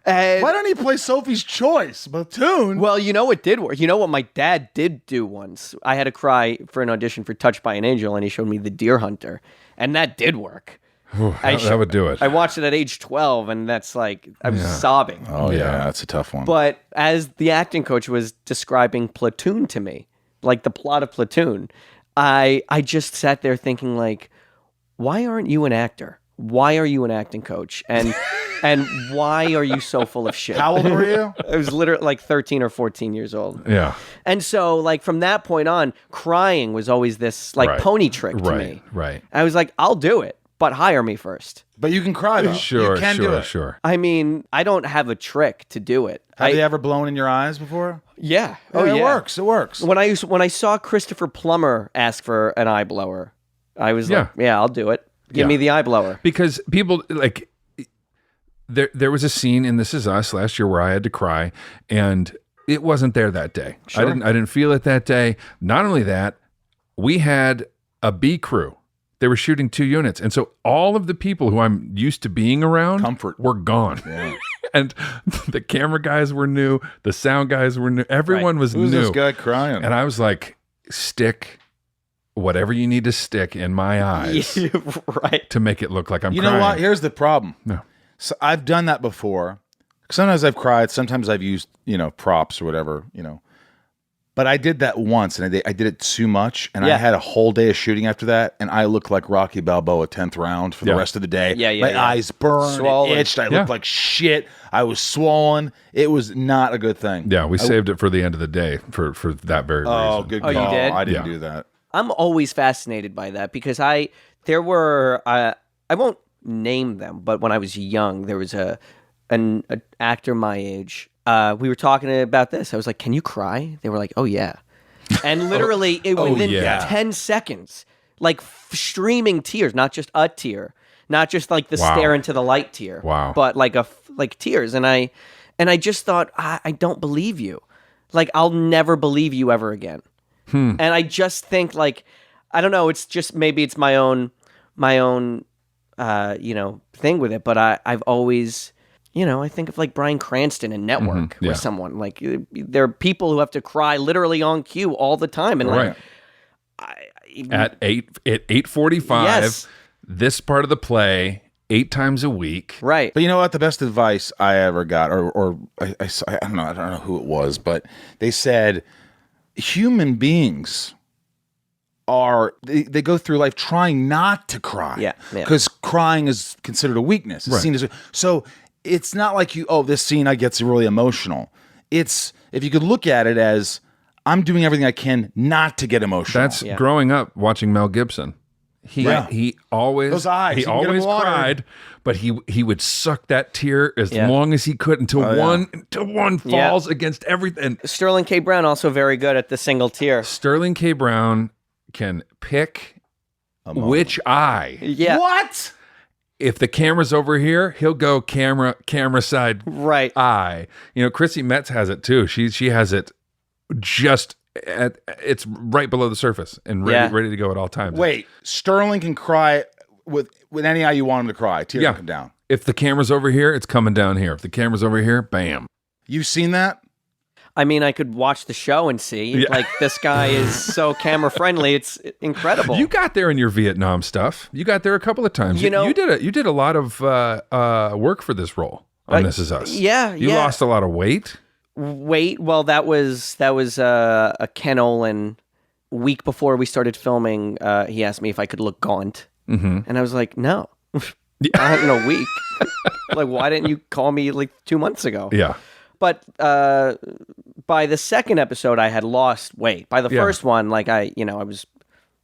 Speaker 5: And,
Speaker 1: Why don't he play Sophie's Choice? Platoon?
Speaker 5: well, you know what did work? You know what my dad did do once? I had to cry for an audition for Touched by an Angel, and he showed me The Deer Hunter, and that did work.
Speaker 2: That would do it.
Speaker 5: I watched it at age 12, and that's like, I was sobbing.
Speaker 1: Oh, yeah, that's a tough one.
Speaker 5: But as the acting coach was describing Platoon to me, like the plot of Platoon, I just sat there thinking, like, why aren't you an actor? Why are you an acting coach? And why are you so full of shit?
Speaker 1: How old were you?
Speaker 5: I was literally like 13 or 14 years old.
Speaker 2: Yeah.
Speaker 5: And so, like, from that point on, crying was always this, like,
Speaker 2: Right.
Speaker 5: pony trick to
Speaker 2: Right.
Speaker 5: me.
Speaker 2: Right.
Speaker 5: I was like, I'll do it, but hire me first.
Speaker 1: But you can cry, though.
Speaker 2: Sure.
Speaker 1: You can do it.
Speaker 2: Sure.
Speaker 5: I mean, I don't have a trick to do it.
Speaker 1: Have you ever blown in your eyes before?
Speaker 5: Yeah.
Speaker 1: It works. It works.
Speaker 5: When I saw Christopher Plummer ask for an eye blower, I was like, yeah, I'll do it. Give me the eye blower.
Speaker 2: Because people like there was a scene in This Is Us last year where I had to cry, and it wasn't there that day.
Speaker 5: Sure.
Speaker 2: I didn't feel it that day. Not only that, we had a B crew. They were shooting 2 units, and so all of the people who I'm used to being around were gone.
Speaker 1: Yeah.
Speaker 2: And the camera guys were new, the sound guys were new. Everyone was
Speaker 1: Who's
Speaker 2: new.
Speaker 1: this guy crying?
Speaker 2: And I was like, stick whatever you need to stick in my eyes
Speaker 5: Right.
Speaker 2: to make it look like I'm
Speaker 1: you
Speaker 2: crying.
Speaker 1: know what? Here's the problem.
Speaker 2: No.
Speaker 1: So I've done that before. Sometimes I've cried. Sometimes I've used, props or whatever, But I did that once, and I did it too much, and I had a whole day of shooting after that, and I looked like Rocky Balboa 10th round for the rest of the day. My eyes burned,
Speaker 5: Swollen.
Speaker 1: it itched, I looked like shit. I was swollen. It was not a good thing.
Speaker 2: Yeah, we saved it for the end of the day for that very
Speaker 1: Oh,
Speaker 2: reason.
Speaker 1: good
Speaker 5: Oh,
Speaker 1: call.
Speaker 5: you did?
Speaker 1: I didn't do that.
Speaker 5: I'm always fascinated by that because I won't name them, but when I was young, there was an actor my age. We were talking about this. I was like, "Can you cry?" They were like, "Oh yeah," and literally within
Speaker 2: yeah.
Speaker 5: 10 seconds, like streaming tears, not just a tear, not just like the stare into the light tear, but like like tears. And I just thought, I don't believe you. Like, I'll never believe you ever again. And I just think, like, I don't know, it's just, maybe it's my own thing with it, but I've always, I think of like Bryan Cranston in Network or someone, like, there are people who have to cry literally on cue all the time. And like,
Speaker 2: at 8:45,
Speaker 5: yes.
Speaker 2: This part of the play 8 times a week.
Speaker 5: Right.
Speaker 1: But you know what? The best advice I ever got, or I don't know who it was, but they said human beings they go through life trying not to cry.
Speaker 5: Yeah.
Speaker 1: Because crying is considered a weakness. It's seen as so it's not like this scene I get's really emotional. It's, if you could look at it as, I'm doing everything I can not to get emotional.
Speaker 2: That's growing up watching Mel Gibson. He always
Speaker 1: those eyes.
Speaker 2: He always cried, but he would suck that tear as long as he could until one falls against everything.
Speaker 5: Sterling K. Brown also very good at the single tear.
Speaker 2: Sterling K. Brown can pick which eye.
Speaker 5: Yeah.
Speaker 1: What?
Speaker 2: If the camera's over here, he'll go camera side eye. Chrissy Metz has it too. She has it just it's right below the surface and ready to go at all times.
Speaker 1: Wait, Sterling can cry with any eye you want him to cry. Tears can come down.
Speaker 2: If the camera's over here, it's coming down here. If the camera's over here, bam.
Speaker 1: You've seen that?
Speaker 5: I mean, I could watch the show and see, like, this guy is so camera friendly. It's incredible.
Speaker 2: You got there in your Vietnam stuff. You got there a couple of times. You did a lot of work for this role on This Is Us.
Speaker 5: Yeah,
Speaker 2: You lost a lot of weight.
Speaker 5: Well, that was a Ken Olin week before we started filming. He asked me if I could look gaunt, and I was like, no, not in a week. Like, why didn't you call me like 2 months ago?
Speaker 2: Yeah.
Speaker 5: But by the second episode, I had lost weight. By the first one, like, I was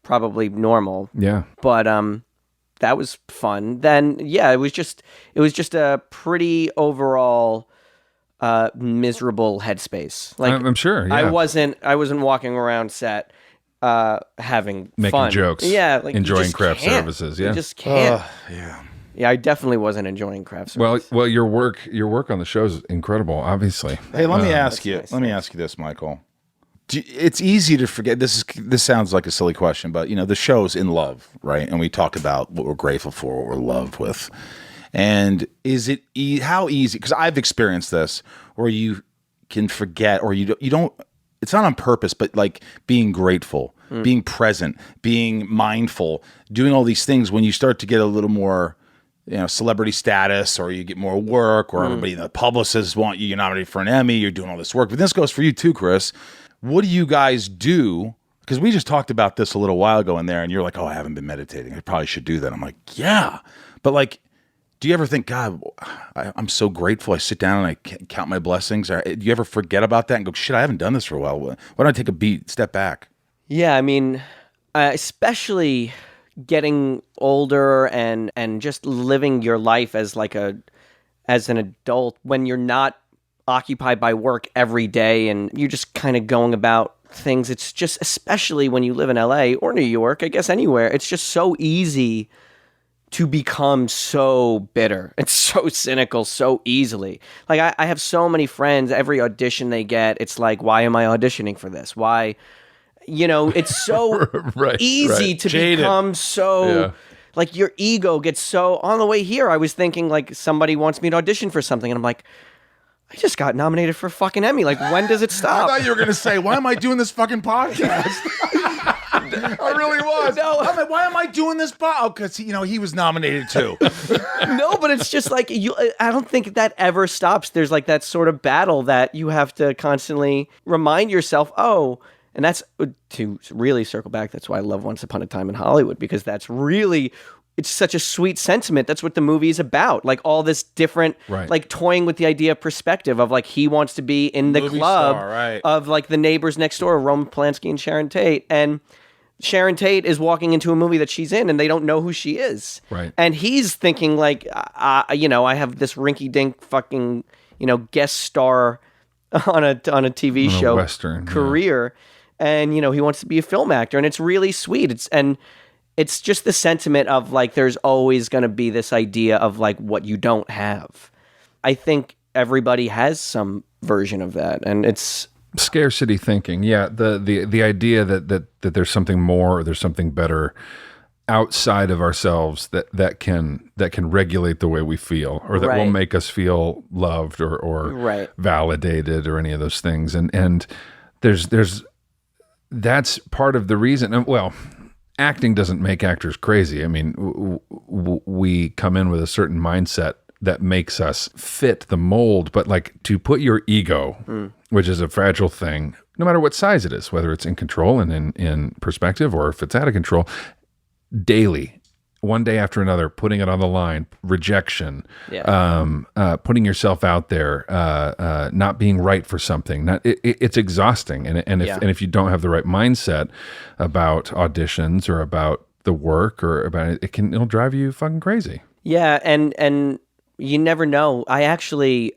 Speaker 5: probably normal.
Speaker 2: Yeah.
Speaker 5: But that was fun. Then it was just a pretty overall miserable headspace. Like,
Speaker 2: I'm sure. Yeah.
Speaker 5: I wasn't walking around set having
Speaker 2: making
Speaker 5: fun.
Speaker 2: jokes.
Speaker 5: Yeah, like,
Speaker 2: enjoying craft services. Yeah.
Speaker 5: You just can't.
Speaker 1: Yeah.
Speaker 5: Yeah, I definitely wasn't enjoying craft service.
Speaker 2: Well, your work on the show is incredible, obviously.
Speaker 1: Hey, let me ask you.
Speaker 5: nice.
Speaker 1: Let me ask you this, Michael. It's easy to forget. This sounds like a silly question, but the show's in love, right? And we talk about what we're grateful for, what we're loved with. And is it how easy? Because I've experienced this, where you can forget, or you don't. It's not on purpose, but like being grateful, being present, being mindful, doing all these things. When you start to get a little more, celebrity status, or you get more work, or everybody, the publicists want you, you're nominated for an Emmy, you're doing all this work. But this goes for you too, Chris. What do you guys do? Because we just talked about this a little while ago in there, and you're like, oh, I haven't been meditating. I probably should do that. I'm like, yeah. But like, do you ever think, God, I'm so grateful. I sit down and I count my blessings. Or do you ever forget about that and go, shit, I haven't done this for a while. Why don't I take a step back?
Speaker 5: Yeah, I mean, especially getting older and just living your life as an adult, when you're not occupied by work every day and you're just kind of going about things. It's just, especially when you live in LA or New York, I guess anywhere, it's just so easy to become so bitter and so cynical so easily. Like, I have so many friends, every audition they get, it's like, why am I auditioning for this? Why? It's so easy to become so, like, your ego gets so, on the way here, I was thinking, like, somebody wants me to audition for something, and I'm like, I just got nominated for a fucking Emmy. Like, when does it stop?
Speaker 1: I thought you were going to say, why am I doing this fucking podcast? I really was.
Speaker 5: No.
Speaker 1: I'm like, why am I doing this? Because he was nominated too.
Speaker 5: No, but it's just like, I don't think that ever stops. There's like that sort of battle that you have to constantly remind yourself, and that's, to really circle back, that's why I love Once Upon a Time in Hollywood, because that's really, it's such a sweet sentiment. That's what the movie is about. Like, all this different, like, toying with the idea of perspective of, like, he wants to be in the
Speaker 1: movie
Speaker 5: club
Speaker 1: star,
Speaker 5: of, like, the neighbors next door, Roman Polanski and Sharon Tate. And Sharon Tate is walking into a movie that she's in, and they don't know who she is.
Speaker 2: Right.
Speaker 5: And he's thinking, like, I have this rinky-dink fucking, guest star on a TV show
Speaker 2: Western
Speaker 5: career. And, he wants to be a film actor, and it's really sweet. And it's just the sentiment of like there's always going to be this idea of like what you don't have. I think everybody has some version of that, and it's
Speaker 2: Scarcity thinking. Yeah, the idea that there's something more or there's something better outside of ourselves that can regulate the way we feel, or that will
Speaker 5: Right.
Speaker 2: make us feel loved or
Speaker 5: Right.
Speaker 2: validated or any of those things. And there's that's part of the reason. And, well, acting doesn't make actors crazy. I mean, we come in with a certain mindset that makes us fit the mold, but like to put your ego, which is a fragile thing, no matter what size it is, whether it's in control and in perspective, or if it's out of control, daily, one day after another, putting it on the line, rejection, putting yourself out there, not being right for something. It's exhausting. And if you don't have the right mindset about auditions or about the work or about it, it'll drive you fucking crazy.
Speaker 5: Yeah, and you never know. I actually,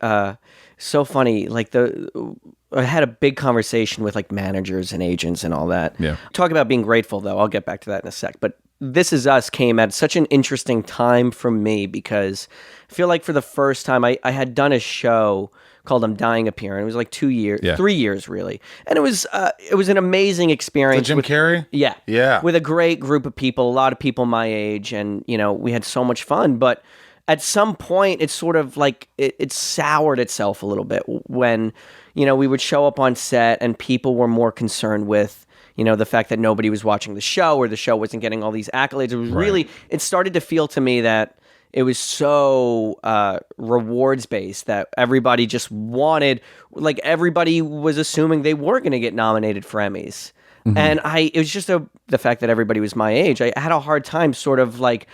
Speaker 5: so funny. Like I had a big conversation with like managers and agents and all that.
Speaker 2: Yeah.
Speaker 5: Talk about being grateful, though. I'll get back to that in a sec. But This Is Us came at such an interesting time for me because I feel like for the first time I had done a show called I'm Dying Up Here, and it was like 2 years, 3 years really, and it was an amazing experience.
Speaker 1: Jim Carrey?
Speaker 5: Yeah.
Speaker 1: Yeah.
Speaker 5: With a great group of people, a lot of people my age, and we had so much fun. But at some point, it's sort of like it soured itself a little bit when we would show up on set and people were more concerned with the fact that nobody was watching the show or the show wasn't getting all these accolades. It was really, it started to feel to me that it was so rewards based that everybody just wanted, like everybody was assuming they were going to get nominated for Emmys. Mm-hmm. And it was just the fact that everybody was my age. I had a hard time sort of like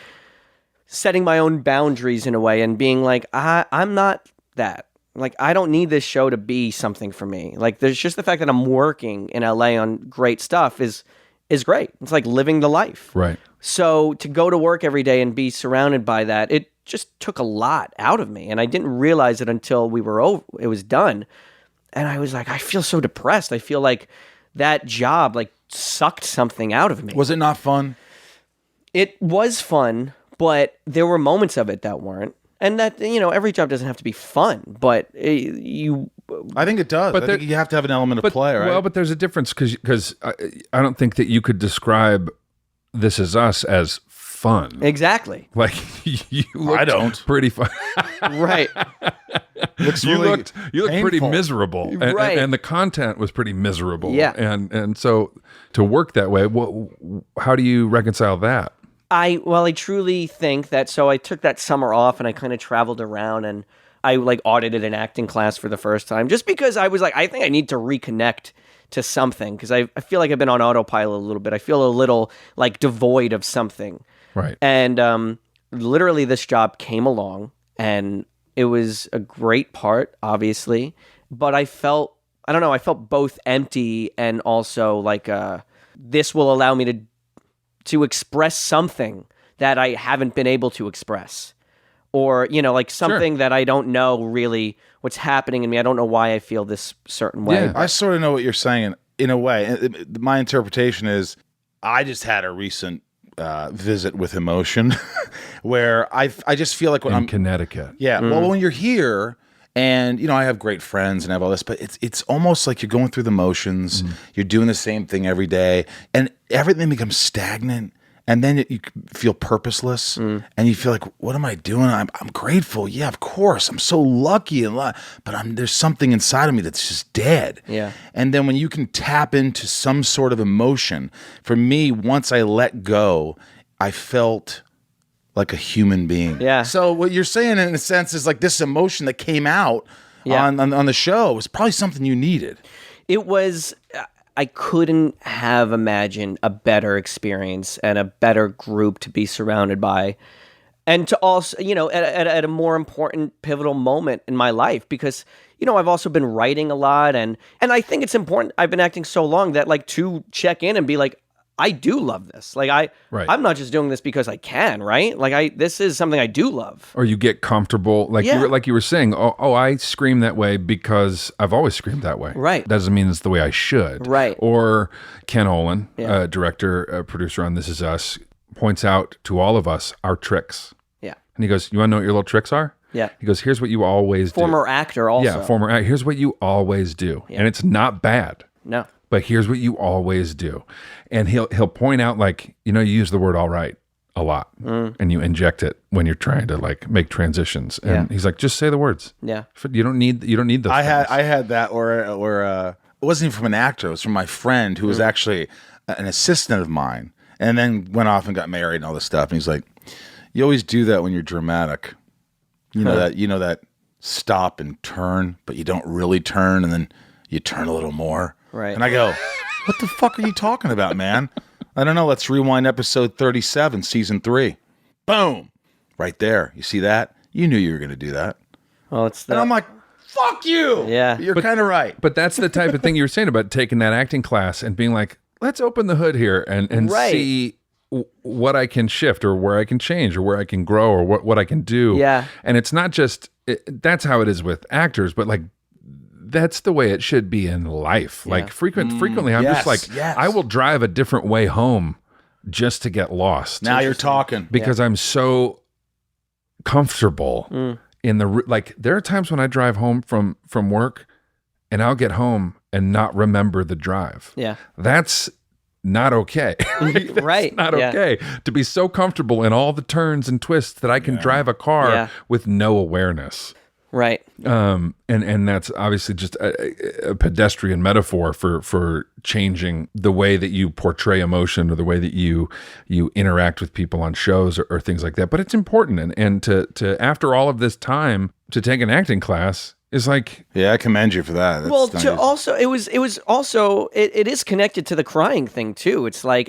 Speaker 5: setting my own boundaries in a way and being like, I'm not that. Like, I don't need this show to be something for me. Like, there's just the fact that I'm working in LA on great stuff is great. It's like living the life.
Speaker 2: Right.
Speaker 5: So to go to work every day and be surrounded by that, it just took a lot out of me. And I didn't realize it until it was done. And I was like, I feel so depressed. I feel like that job like sucked something out of me.
Speaker 1: Was it not fun?
Speaker 5: It was fun, but there were moments of it that weren't. And that, every job doesn't have to be fun, but
Speaker 1: I think it does.
Speaker 2: But
Speaker 1: I think you have to have an element of play, right?
Speaker 2: Well, but there's a difference because I don't think that you could describe This Is Us as fun.
Speaker 5: Exactly.
Speaker 2: Like you looked
Speaker 1: I don't.
Speaker 2: pretty fun.
Speaker 5: Right.
Speaker 1: Looks
Speaker 2: You
Speaker 1: really
Speaker 2: looked pretty
Speaker 1: painful.
Speaker 2: miserable, and,
Speaker 5: Right.
Speaker 2: and the content was pretty miserable.
Speaker 5: Yeah.
Speaker 2: and so to work that way, how do you reconcile that?
Speaker 5: I truly think that, so I took that summer off and I kind of traveled around and I like audited an acting class for the first time just because I was like, I think I need to reconnect to something because I feel like I've been on autopilot a little bit. I feel a little like devoid of something.
Speaker 2: Right.
Speaker 5: And literally this job came along and it was a great part, obviously, but I felt both empty and also like this will allow me to express something that I haven't been able to express, or like something that I don't know really what's happening in me. I don't know why I feel this certain way.
Speaker 2: Yeah.
Speaker 1: I sort of know what you're saying in a way. My interpretation is I just had a recent visit with emotion where I just feel like when
Speaker 2: In
Speaker 1: I'm
Speaker 2: Connecticut.
Speaker 1: Yeah. Well, when you're here and, I have great friends and I have all this, but it's almost like you're going through the motions. You're doing the same thing every day and everything becomes stagnant. And then you feel purposeless and you feel like, what am I doing? I'm grateful. Yeah, of course. I'm so lucky. But there's something inside of me that's just dead.
Speaker 5: Yeah.
Speaker 1: And then when you can tap into some sort of emotion, for me, once I let go, I felt like a human being.
Speaker 5: Yeah.
Speaker 1: So what you're saying in a sense is like this emotion that came out on the show was probably something you needed.
Speaker 5: It was, I couldn't have imagined a better experience and a better group to be surrounded by. And to also, at a more important pivotal moment in my life, because, I've also been writing a lot and I think it's important. I've been acting so long that like to check in and be like, I do love this. Like I'm not just doing this because I can, right? Like this is something I do love.
Speaker 2: Or you get comfortable, like
Speaker 5: Yeah.
Speaker 2: you were saying. Oh, I scream that way because I've always screamed that way.
Speaker 5: Right.
Speaker 2: Doesn't mean it's the way I should.
Speaker 5: Right.
Speaker 2: Or Ken Olin,
Speaker 5: Yeah.
Speaker 2: director, producer on This Is Us, points out to all of us our tricks.
Speaker 5: Yeah.
Speaker 2: And he goes, you want to know what your little tricks are?
Speaker 5: Yeah.
Speaker 2: He goes, here's what you always do.
Speaker 5: Former actor also.
Speaker 2: Yeah, former actor. Here's what you always do. And it's not bad.
Speaker 5: No.
Speaker 2: But here's what you always do. And he'll point out, like, you know, you use the word all right a lot and you inject it when you're trying to like make transitions. And he's like, just say the words.
Speaker 5: Yeah.
Speaker 2: You don't need those
Speaker 1: I
Speaker 2: things.
Speaker 1: had that where it wasn't even from an actor. It was from my friend who was actually an assistant of mine, and then went off and got married and all this stuff. And he's like, "You always do that when you're dramatic. You know that stop and turn, but you don't really turn, and then you turn a little more."
Speaker 5: Right.
Speaker 1: And I go, "What the fuck are you talking about, man? I don't know. Let's rewind episode 37, season 3. Boom, right there. You see that? You knew you were going to do that."
Speaker 5: Well, it's
Speaker 1: And I'm like, fuck you.
Speaker 5: Yeah.
Speaker 1: You're kind of right.
Speaker 2: But that's the type of thing you were saying about taking that acting class and being like, let's open the hood here and
Speaker 5: Right.
Speaker 2: see what I can shift or where I can change or where I can grow or what I can do.
Speaker 5: Yeah.
Speaker 2: And it's not just, that's how it is with actors, but like, that's the way it should be in life. Like frequently, I'm just like, I will drive a different way home just to get lost.
Speaker 1: Now you're talking.
Speaker 2: Because I'm so comfortable in like, there are times when I drive home from work and I'll get home and not remember the drive.
Speaker 5: Yeah.
Speaker 2: That's not okay. Like, that's
Speaker 5: Right.
Speaker 2: not okay to be so comfortable in all the turns and twists that I can drive a car with no awareness.
Speaker 5: Right.
Speaker 2: And that's obviously just a pedestrian metaphor for changing the way that you portray emotion or the way that you interact with people on shows or things like that. But it's important, and to after all of this time to take an acting class is like,
Speaker 1: Yeah, I commend you for that. That's
Speaker 5: Well,
Speaker 1: not
Speaker 5: to
Speaker 1: easy.
Speaker 5: also it was also it is connected to the crying thing too. It's like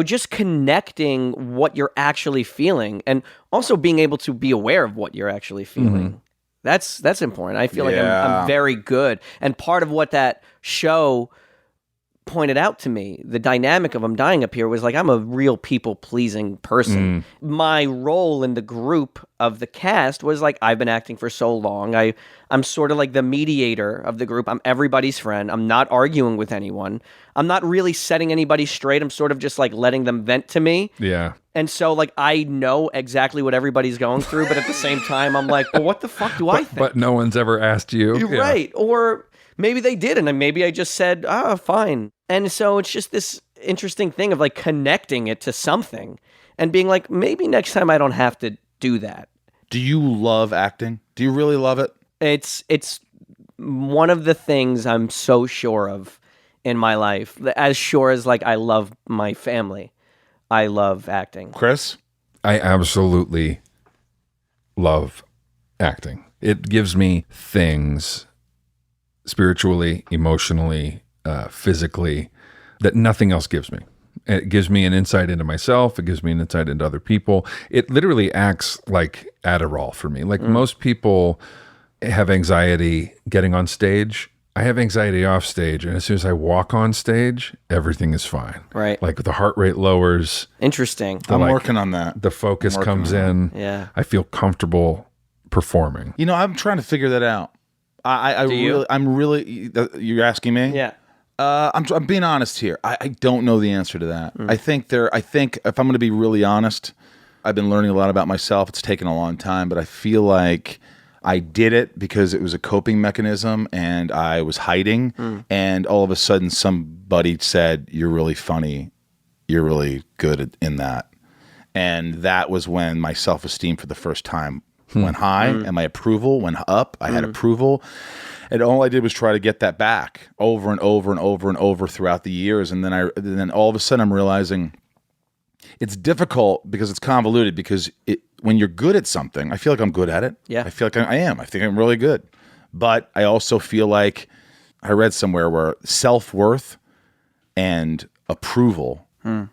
Speaker 5: just connecting what you're actually feeling, and also being able to be aware of what you're actually feeling. That's important. I feel like I'm very good, and part of what that show pointed out to me, the dynamic of I'm Dying Up Here, was like, I'm a real people-pleasing person. My role in the group of the cast was like, I've been acting for so long. I'm sort of like the mediator of the group. I'm everybody's friend. I'm not arguing with anyone. I'm not really setting anybody straight. I'm sort of just like letting them vent to me.
Speaker 2: yeah.
Speaker 5: And so like I know exactly what everybody's going through, but at the same time, I'm like, well, what the fuck do I think?
Speaker 2: But no one's ever asked you.
Speaker 5: You're
Speaker 2: Yeah.
Speaker 5: right. Or maybe they did, and maybe I just said, fine. And so it's just this interesting thing of like connecting it to something and being like, maybe next time I don't have to do that.
Speaker 1: Do you love acting? Do you really love it?
Speaker 5: It's one of the things I'm so sure of in my life. As sure as like I love my family, I love acting.
Speaker 1: Chris?
Speaker 2: I absolutely love acting. It gives me things spiritually, emotionally, physically that nothing else gives me. It gives me an insight into myself. It gives me an insight into other people. It literally acts like Adderall for me. Like most people have anxiety getting on stage. I have anxiety off stage. And as soon as I walk on stage, everything is fine.
Speaker 5: Right.
Speaker 2: Like the heart rate lowers.
Speaker 5: Interesting.
Speaker 1: I'm
Speaker 2: like,
Speaker 1: working on that.
Speaker 2: The focus
Speaker 1: I'm working
Speaker 2: comes
Speaker 1: on
Speaker 2: in.
Speaker 5: Yeah.
Speaker 2: I feel comfortable performing.
Speaker 1: You know, I'm trying to figure that out. I'm really. You're asking me?
Speaker 5: Yeah.
Speaker 1: I'm being honest here. I don't know the answer to that. I think if I'm going to be really honest, I've been learning a lot about myself. It's taken a long time, but I feel like I did it because it was a coping mechanism and I was hiding. And all of a sudden somebody said, "You're really funny. You're really good in that." And that was when my self-esteem for the first time went high and my approval went up. I had approval. And all I did was try to get that back over and over and over and over throughout the years. And then all of a sudden I'm realizing it's difficult because it's convoluted, because when you're good at something, I feel like I'm good at it.
Speaker 5: Yeah.
Speaker 1: I feel like I am. I think I'm really good. But I also feel like I read somewhere where self-worth and approval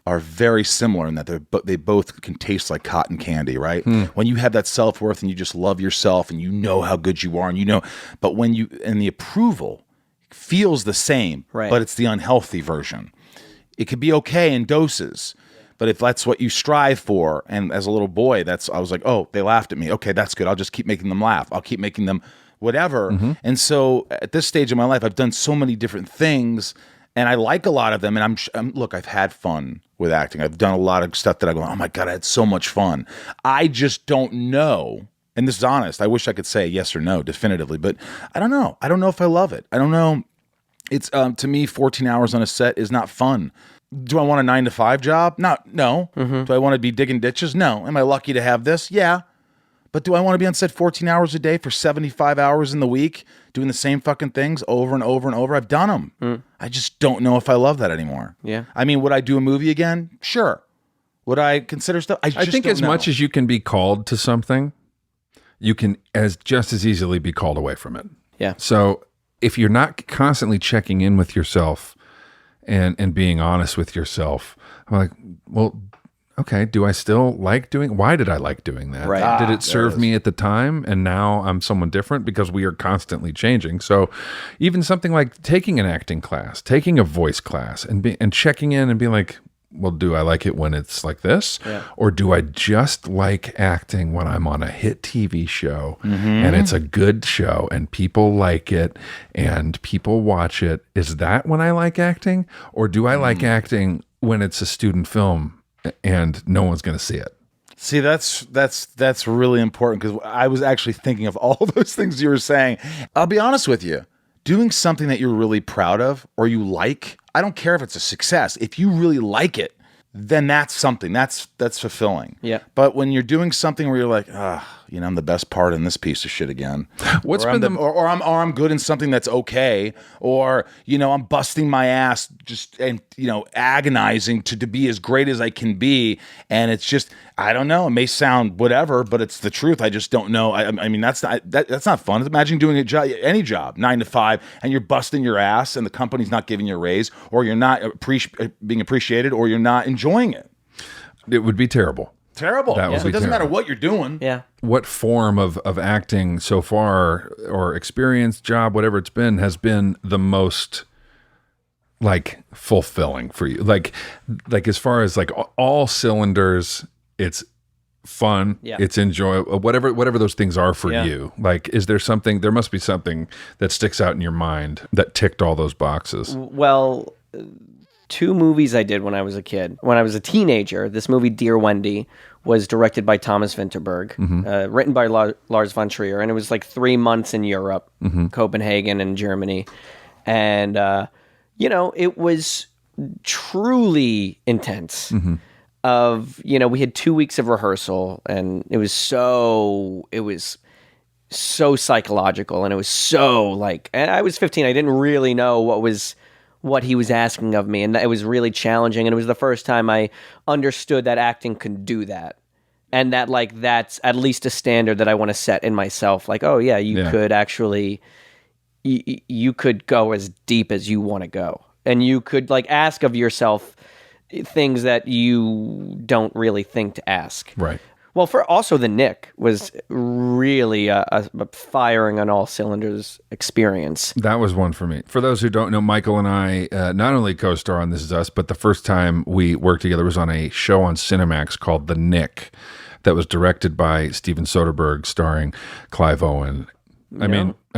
Speaker 1: are very similar in that they both can taste like cotton candy, right? When you have that self-worth and you just love yourself and you know how good you are, and but when the approval feels the same,
Speaker 5: Right.
Speaker 1: but it's the unhealthy version. It could be okay in doses, but if that's what you strive for, and as a little boy, I was like, oh, they laughed at me. Okay, that's good. I'll just keep making them laugh. I'll keep making them whatever. And so at this stage of my life, I've done so many different things. And I like a lot of them. And look, I've had fun with acting. I've done a lot of stuff that I go, oh my God, I had so much fun. I just don't know. And this is honest. I wish I could say yes or no definitively, but I don't know. I don't know if I love it. I don't know. It's to me, 14 hours on a set is not fun. Do I want a 9-to-5 job? No. Do I want to be digging ditches? No. Am I lucky to have this? Yeah. But do I want to be on set 14 hours a day for 75 hours in the week, doing the same fucking things over and over and over? I've done them. I just don't know if I love that anymore.
Speaker 5: Yeah.
Speaker 1: I mean, would I do a movie again? Sure. Would I consider stuff? I
Speaker 2: think as much as you can be called to something, you can just as easily be called away from it.
Speaker 5: Yeah.
Speaker 2: So if you're not constantly checking in with yourself and being honest with yourself, I'm like, well, okay, do I still like why did I like doing that?
Speaker 5: Right.
Speaker 2: Did it serve me at the time and now I'm someone different? Because we are constantly changing. So even something like taking an acting class, taking a voice class and checking in and being like, well, do I like it when it's like this?
Speaker 5: Yeah.
Speaker 2: Or do I just like acting when I'm on a hit TV show and it's a good show and people like it and people watch it? Is that when I like acting? Or do I like acting when it's a student film and no one's going to see it?
Speaker 1: See, that's really important because I was actually thinking of all those things you were saying. I'll be honest with you. Doing something that you're really proud of or you like, I don't care if it's a success. If you really like it, then that's something that's fulfilling.
Speaker 5: Yeah.
Speaker 1: But when you're doing something where you're like, I'm the best part in this piece of shit again.
Speaker 2: What's
Speaker 1: or
Speaker 2: been
Speaker 1: I'm good in something that's okay, or I'm busting my ass and agonizing to be as great as I can be, and it's just I don't know. It may sound whatever, but it's the truth. I just don't know. I mean that's not fun. Imagine doing any job 9 to 5, and you're busting your ass, and the company's not giving you a raise, or you're not being appreciated, or you're not enjoying it.
Speaker 2: It would be terrible.
Speaker 1: Terrible.
Speaker 2: That would
Speaker 1: So
Speaker 2: be
Speaker 1: it doesn't
Speaker 2: terrible.
Speaker 1: matter what you're doing.
Speaker 5: Yeah.
Speaker 2: What form of acting so far or experience, job, whatever it's been, has been the most like fulfilling for you? Like as far as like all cylinders, it's fun,
Speaker 5: Yeah.
Speaker 2: it's enjoyable, whatever those things are for
Speaker 5: Yeah.
Speaker 2: you. Like, there must be something that sticks out in your mind that ticked all those boxes.
Speaker 5: Well, 2 movies I did when I was a kid. When I was a teenager, this movie, Dear Wendy, was directed by Thomas Vinterberg, written by Lars von Trier, and it was like 3 months in Europe, Copenhagen and Germany. And, it was truly intense. We had 2 weeks of rehearsal, and it was so psychological, and it was so like, and I was 15, I didn't really know what he was asking of me, and it was really challenging, and it was the first time I understood that acting could do that, and that like that's at least a standard that I want to set in myself, like, oh yeah, you could actually you could go as deep as you want to go, and you could like ask of yourself things that you don't really think to ask.
Speaker 2: Right.
Speaker 5: Well, for also The Nick was really a firing on all cylinders experience.
Speaker 2: That was one for me. For those who don't know, Michael and I not only co-star on This Is Us, but the first time we worked together was on a show on Cinemax called The Nick that was directed by Steven Soderbergh, starring Clive Owen. I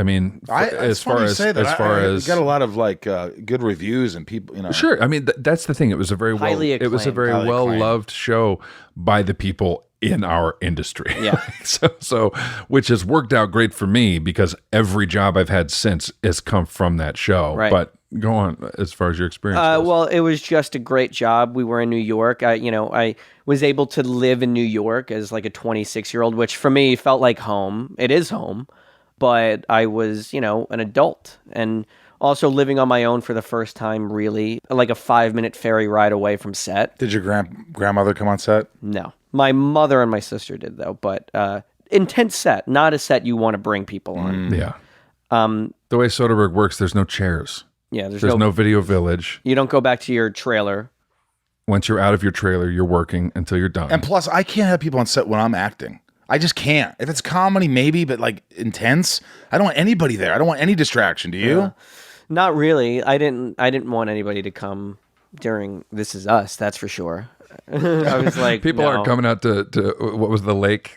Speaker 2: mean, as far as
Speaker 1: you got a lot of like good reviews and people,
Speaker 2: Sure. I mean, that's the thing. It was a very
Speaker 5: Highly acclaimed.
Speaker 2: well-loved show by the people in our industry.
Speaker 5: Yeah.
Speaker 2: so which has worked out great for me because every job I've had since has come from that show.
Speaker 5: Right.
Speaker 2: But go on as far as your experience goes.
Speaker 5: Well, it was just a great job. We were in New York. I was able to live in New York as like a 26-year-old, which for me felt like home. It is home. But I was, an adult and also living on my own for the first time, really, like a 5-minute ferry ride away from set.
Speaker 1: Did your grandmother come on set?
Speaker 5: No. My mother and my sister did, though, but intense set, not a set you want to bring people on.
Speaker 2: Yeah. The way Soderbergh works, there's no chairs.
Speaker 5: Yeah, there's
Speaker 2: no video village.
Speaker 5: You don't go back to your trailer.
Speaker 2: Once you're out of your trailer, you're working until you're done.
Speaker 1: And plus, I can't have people on set when I'm acting. I just can't. If it's comedy, maybe, but like intense, I don't want anybody there. I don't want any distraction. Do you?
Speaker 5: Not really. I didn't want anybody to come during This Is Us. That's for sure. I was like,
Speaker 2: people aren't coming out to what was the lake?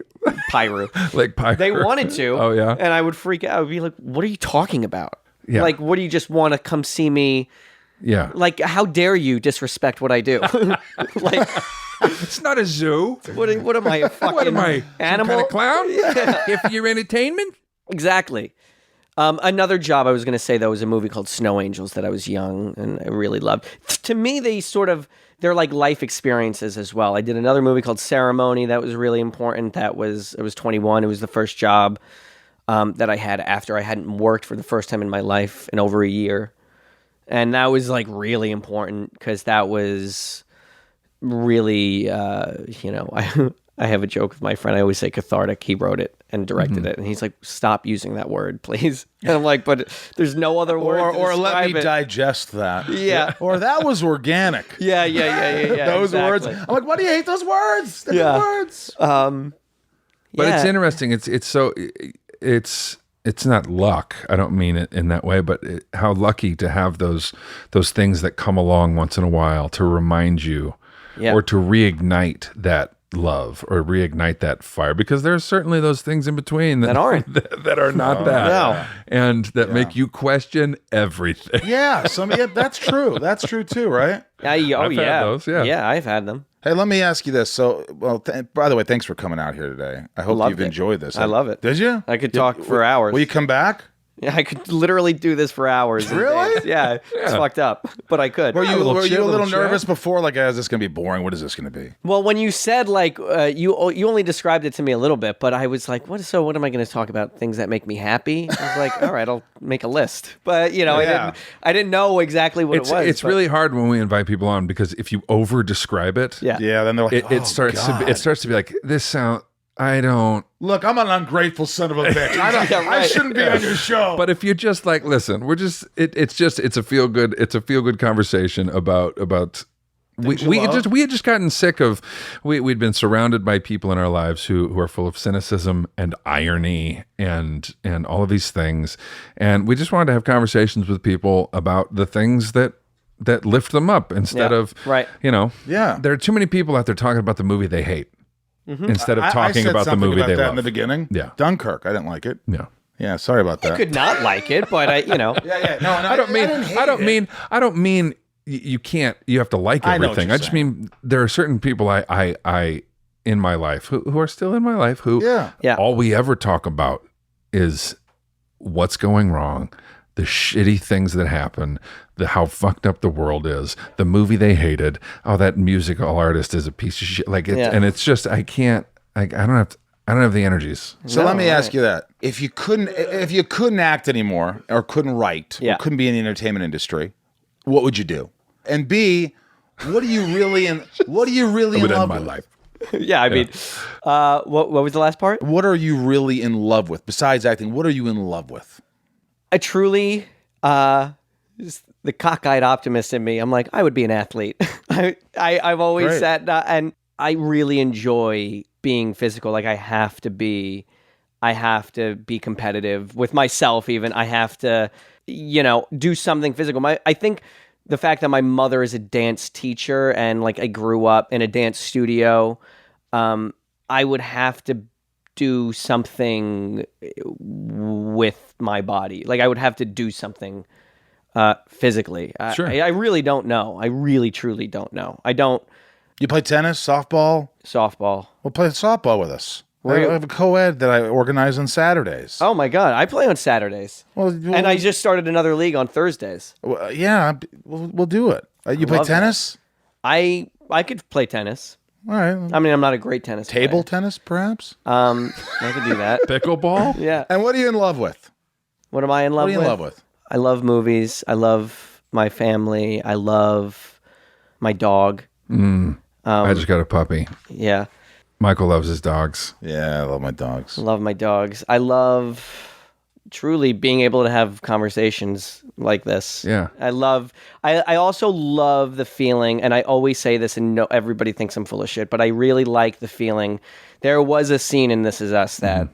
Speaker 5: Piru.
Speaker 2: Lake Piru.
Speaker 5: They wanted to.
Speaker 2: Oh yeah.
Speaker 5: And I would freak out. I would be like, "What are you talking about?
Speaker 2: Yeah.
Speaker 5: Like, what do you just want to come see me
Speaker 2: Yeah.
Speaker 5: Like, how dare you disrespect what I do? Like,
Speaker 2: It's not a zoo.
Speaker 5: what am I, a fucking
Speaker 2: What am I?
Speaker 5: animal?
Speaker 2: Some kind of clown? Here for your entertainment?
Speaker 5: Exactly. Another job I was going to say, though, was a movie called Snow Angels that I was young and I really loved. To me, they're like life experiences as well. I did another movie called Ceremony that was really important. It was 21. It was the first job that I had after I hadn't worked for the first time in my life in over a year. And that was like really important because that was really, I have a joke with my friend. I always say cathartic. He wrote it and directed it. And he's like, stop using that word, please. And I'm like, but there's no other word.
Speaker 1: Or
Speaker 5: to
Speaker 1: let me
Speaker 5: describe it.
Speaker 1: digest that.
Speaker 5: Yeah.
Speaker 1: Or that was organic.
Speaker 5: Yeah.
Speaker 1: Those words.
Speaker 5: exactly.
Speaker 1: I'm like, why do you hate those words? They're
Speaker 5: Yeah.
Speaker 1: good words.
Speaker 2: But it's interesting. It's not luck. I don't mean it in that way, but how lucky to have those things that come along once in a while to remind you
Speaker 5: Yeah.
Speaker 2: or to reignite that love or reignite that fire, because there's certainly those things in between that
Speaker 5: aren't.
Speaker 2: that are not that.
Speaker 5: No.
Speaker 2: And that make you question everything.
Speaker 1: Yeah, that's true. That's true too, right?
Speaker 2: I've had those, yeah.
Speaker 5: Yeah, I've had them.
Speaker 1: Hey, let me ask you this. So, by the way, thanks for coming out here today. I hope
Speaker 5: Loved
Speaker 1: you've
Speaker 5: it.
Speaker 1: enjoyed this.
Speaker 5: I love it.
Speaker 1: Did you?
Speaker 5: I could talk for hours.
Speaker 1: Will you come back?
Speaker 5: Yeah, I could literally do this for hours. and
Speaker 1: Really?
Speaker 5: days. Yeah, it's fucked up, but I could.
Speaker 1: Were you
Speaker 2: little
Speaker 1: a
Speaker 2: little
Speaker 1: little
Speaker 2: chat.
Speaker 1: nervous before? Like, is this going to be boring? What is this going to be?
Speaker 5: Well, when you said like you only described it to me a little bit, but I was like, what am I going to talk about? Things that make me happy? I was like, all right, I'll make a list. But
Speaker 1: Yeah.
Speaker 5: I didn't know exactly what it was.
Speaker 2: It's
Speaker 5: but-
Speaker 2: really hard when we invite people on, because if you over describe it,
Speaker 5: Yeah.
Speaker 1: Yeah, then they're like,
Speaker 2: it starts to be like, this sound, I don't.
Speaker 1: Look, I'm an ungrateful son of a bitch.
Speaker 5: Yeah,
Speaker 1: I
Speaker 5: right.
Speaker 1: shouldn't be on your show.
Speaker 2: But if you're just like, listen, we're just, it's a feel good conversation about we had just gotten sick of, we'd been surrounded by people in our lives who are full of cynicism and irony and all of these things, and we just wanted to have conversations with people about the things that lift them up instead
Speaker 5: Yeah,
Speaker 2: of
Speaker 5: right.
Speaker 1: Yeah.
Speaker 2: There are too many people out there talking about the movie they hate instead of
Speaker 1: I
Speaker 2: talking
Speaker 1: said
Speaker 2: about the
Speaker 1: something
Speaker 2: movie
Speaker 1: about
Speaker 2: they
Speaker 1: that
Speaker 2: love.
Speaker 1: in the beginning.
Speaker 2: Yeah.
Speaker 1: Dunkirk. I didn't like it.
Speaker 2: Yeah.
Speaker 1: Yeah, sorry about that.
Speaker 5: I could not like it, but
Speaker 1: Yeah. No,
Speaker 2: I don't mean you can't. You have to like
Speaker 1: I know what
Speaker 2: everything.
Speaker 1: you're
Speaker 2: I just mean there are certain people I in my life who are still in my life who
Speaker 5: Yeah.
Speaker 2: all we ever talk about is what's going wrong, the shitty things that happen, how fucked up the world is, the movie they hated. Oh, that musical artist is a piece of shit. Like, and it's just I can't. I don't have the energies.
Speaker 1: So let me ask you that: if you couldn't act anymore, or couldn't write, or couldn't be in the entertainment industry, what would you do? And B, what are you really in? What are you really
Speaker 2: I would
Speaker 1: in love
Speaker 2: end my
Speaker 1: with?
Speaker 2: life.
Speaker 5: Yeah, I mean, what was the last part?
Speaker 1: What are you really in love with besides acting? What are you in love with?
Speaker 5: I truly, the cockeyed optimist in me, I'm like, I would be an athlete. I've always
Speaker 1: Great.
Speaker 5: said, and I really enjoy being physical. Like I have to be competitive with myself. Even I have to, do something physical. I think the fact that my mother is a dance teacher and like I grew up in a dance studio, I would have to do something with my body. Like I would have to do something physically.
Speaker 2: Sure.
Speaker 5: I really don't know. I really truly don't know. I don't.
Speaker 1: You play tennis, softball?
Speaker 5: Softball.
Speaker 1: Well, play softball with us.
Speaker 5: Where
Speaker 1: I
Speaker 5: you-
Speaker 1: have a co-ed that I organize on Saturdays.
Speaker 5: Oh my God. I play on Saturdays.
Speaker 1: Well,
Speaker 5: And I just started another league on Thursdays.
Speaker 1: yeah, we'll do it. You play
Speaker 5: love that.
Speaker 1: tennis?
Speaker 5: I could play tennis.
Speaker 1: All right.
Speaker 5: I mean, I'm not a great tennis
Speaker 1: Table
Speaker 5: player.
Speaker 1: tennis, perhaps?
Speaker 5: I could do that.
Speaker 2: Pickleball.
Speaker 5: Yeah.
Speaker 1: And what are you in love with?
Speaker 5: What am I in love
Speaker 1: What are you
Speaker 5: with?
Speaker 1: in love with?
Speaker 5: I love movies. I love my family. I love my dog.
Speaker 2: I just got a puppy.
Speaker 5: Yeah.
Speaker 2: Michael loves his dogs.
Speaker 1: Yeah, I love my dogs.
Speaker 5: Love my dogs. I love truly being able to have conversations like this.
Speaker 2: Yeah.
Speaker 5: I also love the feeling, and I always say this and everybody thinks I'm full of shit, but I really like the feeling. There was a scene in This Is Us that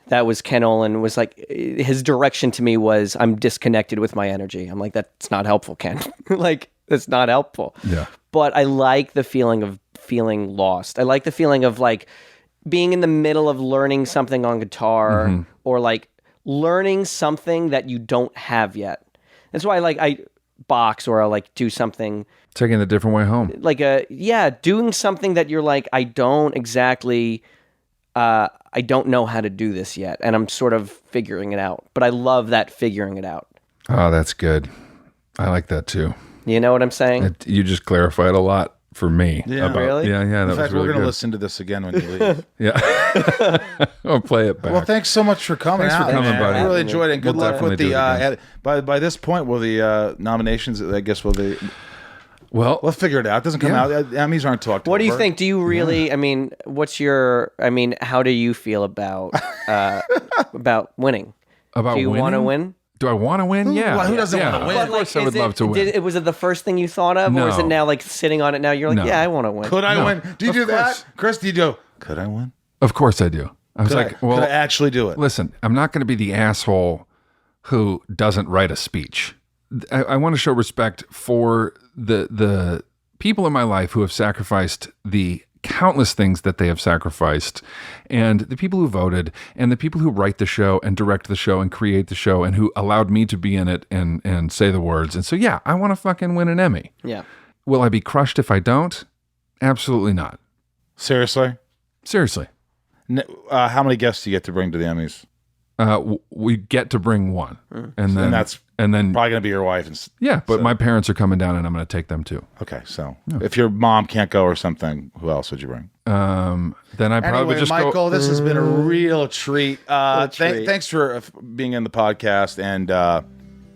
Speaker 5: that was Ken Olin was like, his direction to me was, I'm disconnected with my energy. I'm like, that's not helpful, Ken. Like, that's not helpful.
Speaker 2: Yeah.
Speaker 5: But I like the feeling of feeling lost. I like the feeling of like being in the middle of learning something on guitar or like learning something that you don't have yet. That's why box, or I'll like do something
Speaker 2: Taking the different way home.
Speaker 5: like doing something that you're like, I don't exactly, I don't know how to do this yet, and I'm sort of figuring it out. But I love that figuring it out.
Speaker 2: Oh, that's good. I like that too.
Speaker 5: You know what I'm saying?
Speaker 2: You just clarified a lot for me.
Speaker 1: Yeah.
Speaker 5: Really?
Speaker 2: Yeah, that
Speaker 1: In
Speaker 2: was
Speaker 1: fact,
Speaker 2: really
Speaker 1: we're going to
Speaker 2: good.
Speaker 1: listen to this again when you leave.
Speaker 2: Yeah. I'll play it back.
Speaker 1: Well, thanks so much for coming
Speaker 2: Thanks for
Speaker 1: out.
Speaker 2: coming,
Speaker 1: man.
Speaker 2: buddy.
Speaker 1: I really enjoyed it. And good
Speaker 2: We'll
Speaker 1: luck with
Speaker 2: definitely do it
Speaker 1: the. By this point, will the nominations? I guess will the.
Speaker 2: Well,
Speaker 1: We'll figure it out. It doesn't come out. Emmys aren't talked.
Speaker 5: What do you
Speaker 1: over.
Speaker 5: think? Do you really? I mean, how do you feel about winning?
Speaker 2: about
Speaker 5: Do you want to
Speaker 2: winning?
Speaker 5: win?
Speaker 2: Do I want to win? Yeah.
Speaker 1: who doesn't wanna win?
Speaker 2: Of course, I would love to win.
Speaker 5: Was it the first thing you thought of, or is it
Speaker 2: No.
Speaker 5: now like sitting on it now? You're like,
Speaker 2: No.
Speaker 5: yeah, I want to win.
Speaker 1: Could I
Speaker 2: No,
Speaker 1: win? Do you
Speaker 2: of
Speaker 1: do
Speaker 2: course.
Speaker 1: that, Chris? Do you do? Could I win?
Speaker 2: Of course I do. I was
Speaker 1: Could
Speaker 2: like,
Speaker 1: I,
Speaker 2: well,
Speaker 1: could I actually do it?
Speaker 2: listen, I'm not going to be the asshole who doesn't write a speech. I want to show respect for the people in my life who have sacrificed the countless things that they have sacrificed, and the people who voted, and the people who write the show and direct the show and create the show, and who allowed me to be in it and say the words. And so, yeah, I want to fucking win an Emmy.
Speaker 5: Yeah.
Speaker 2: Will I be crushed if I don't? Absolutely not.
Speaker 1: Seriously?
Speaker 2: Seriously.
Speaker 1: How many guests do you get to bring to the Emmys?
Speaker 2: We get to bring one, and then
Speaker 1: that's
Speaker 2: probably
Speaker 1: Probably going to be your wife.
Speaker 2: yeah. But
Speaker 1: so-
Speaker 2: my parents are coming down, and I'm going to take them too.
Speaker 1: Okay, so if your mom can't go or something, who else would you bring?
Speaker 2: Then I probably
Speaker 1: Anyway,
Speaker 2: just
Speaker 1: Michael,
Speaker 2: go.
Speaker 1: this has been a real treat.
Speaker 5: treat.
Speaker 1: Thanks for being in the podcast. And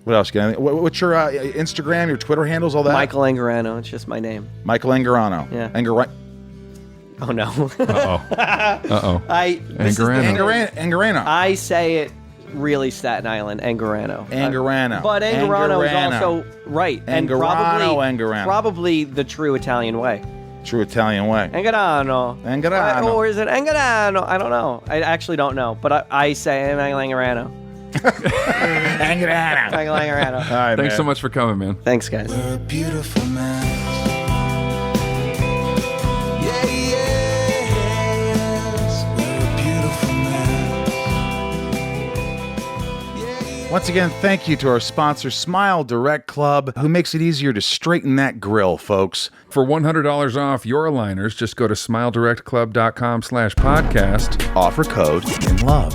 Speaker 1: what else? What's your Instagram, your Twitter handles, all that?
Speaker 5: Michael Angarano. It's just my name.
Speaker 1: Michael Angarano.
Speaker 5: Yeah. Oh no.
Speaker 2: Uh-oh.
Speaker 1: Angarano.
Speaker 5: I say it really Staten Island, Angarano.
Speaker 1: Angarano.
Speaker 5: But Angarano is also right. And
Speaker 1: Angarano.
Speaker 5: probably the true Italian way.
Speaker 1: True Italian way.
Speaker 5: Angarano.
Speaker 1: Angarano.
Speaker 5: Or is it Angarano? I don't know. I actually don't know. But I say Angarano.
Speaker 1: Angarano.
Speaker 5: Angarano.
Speaker 1: All right,
Speaker 2: Thanks
Speaker 1: man.
Speaker 2: so much for coming, man.
Speaker 5: Thanks, guys.
Speaker 3: We're a beautiful man. Yeah, yes, we're a beautiful man.
Speaker 1: Once again, thank you to our sponsor, Smile Direct Club, who makes it easier to straighten that grill, folks.
Speaker 2: For $100 off your aligners, just go to SmileDirectClub.com/podcast.
Speaker 1: Offer code in love.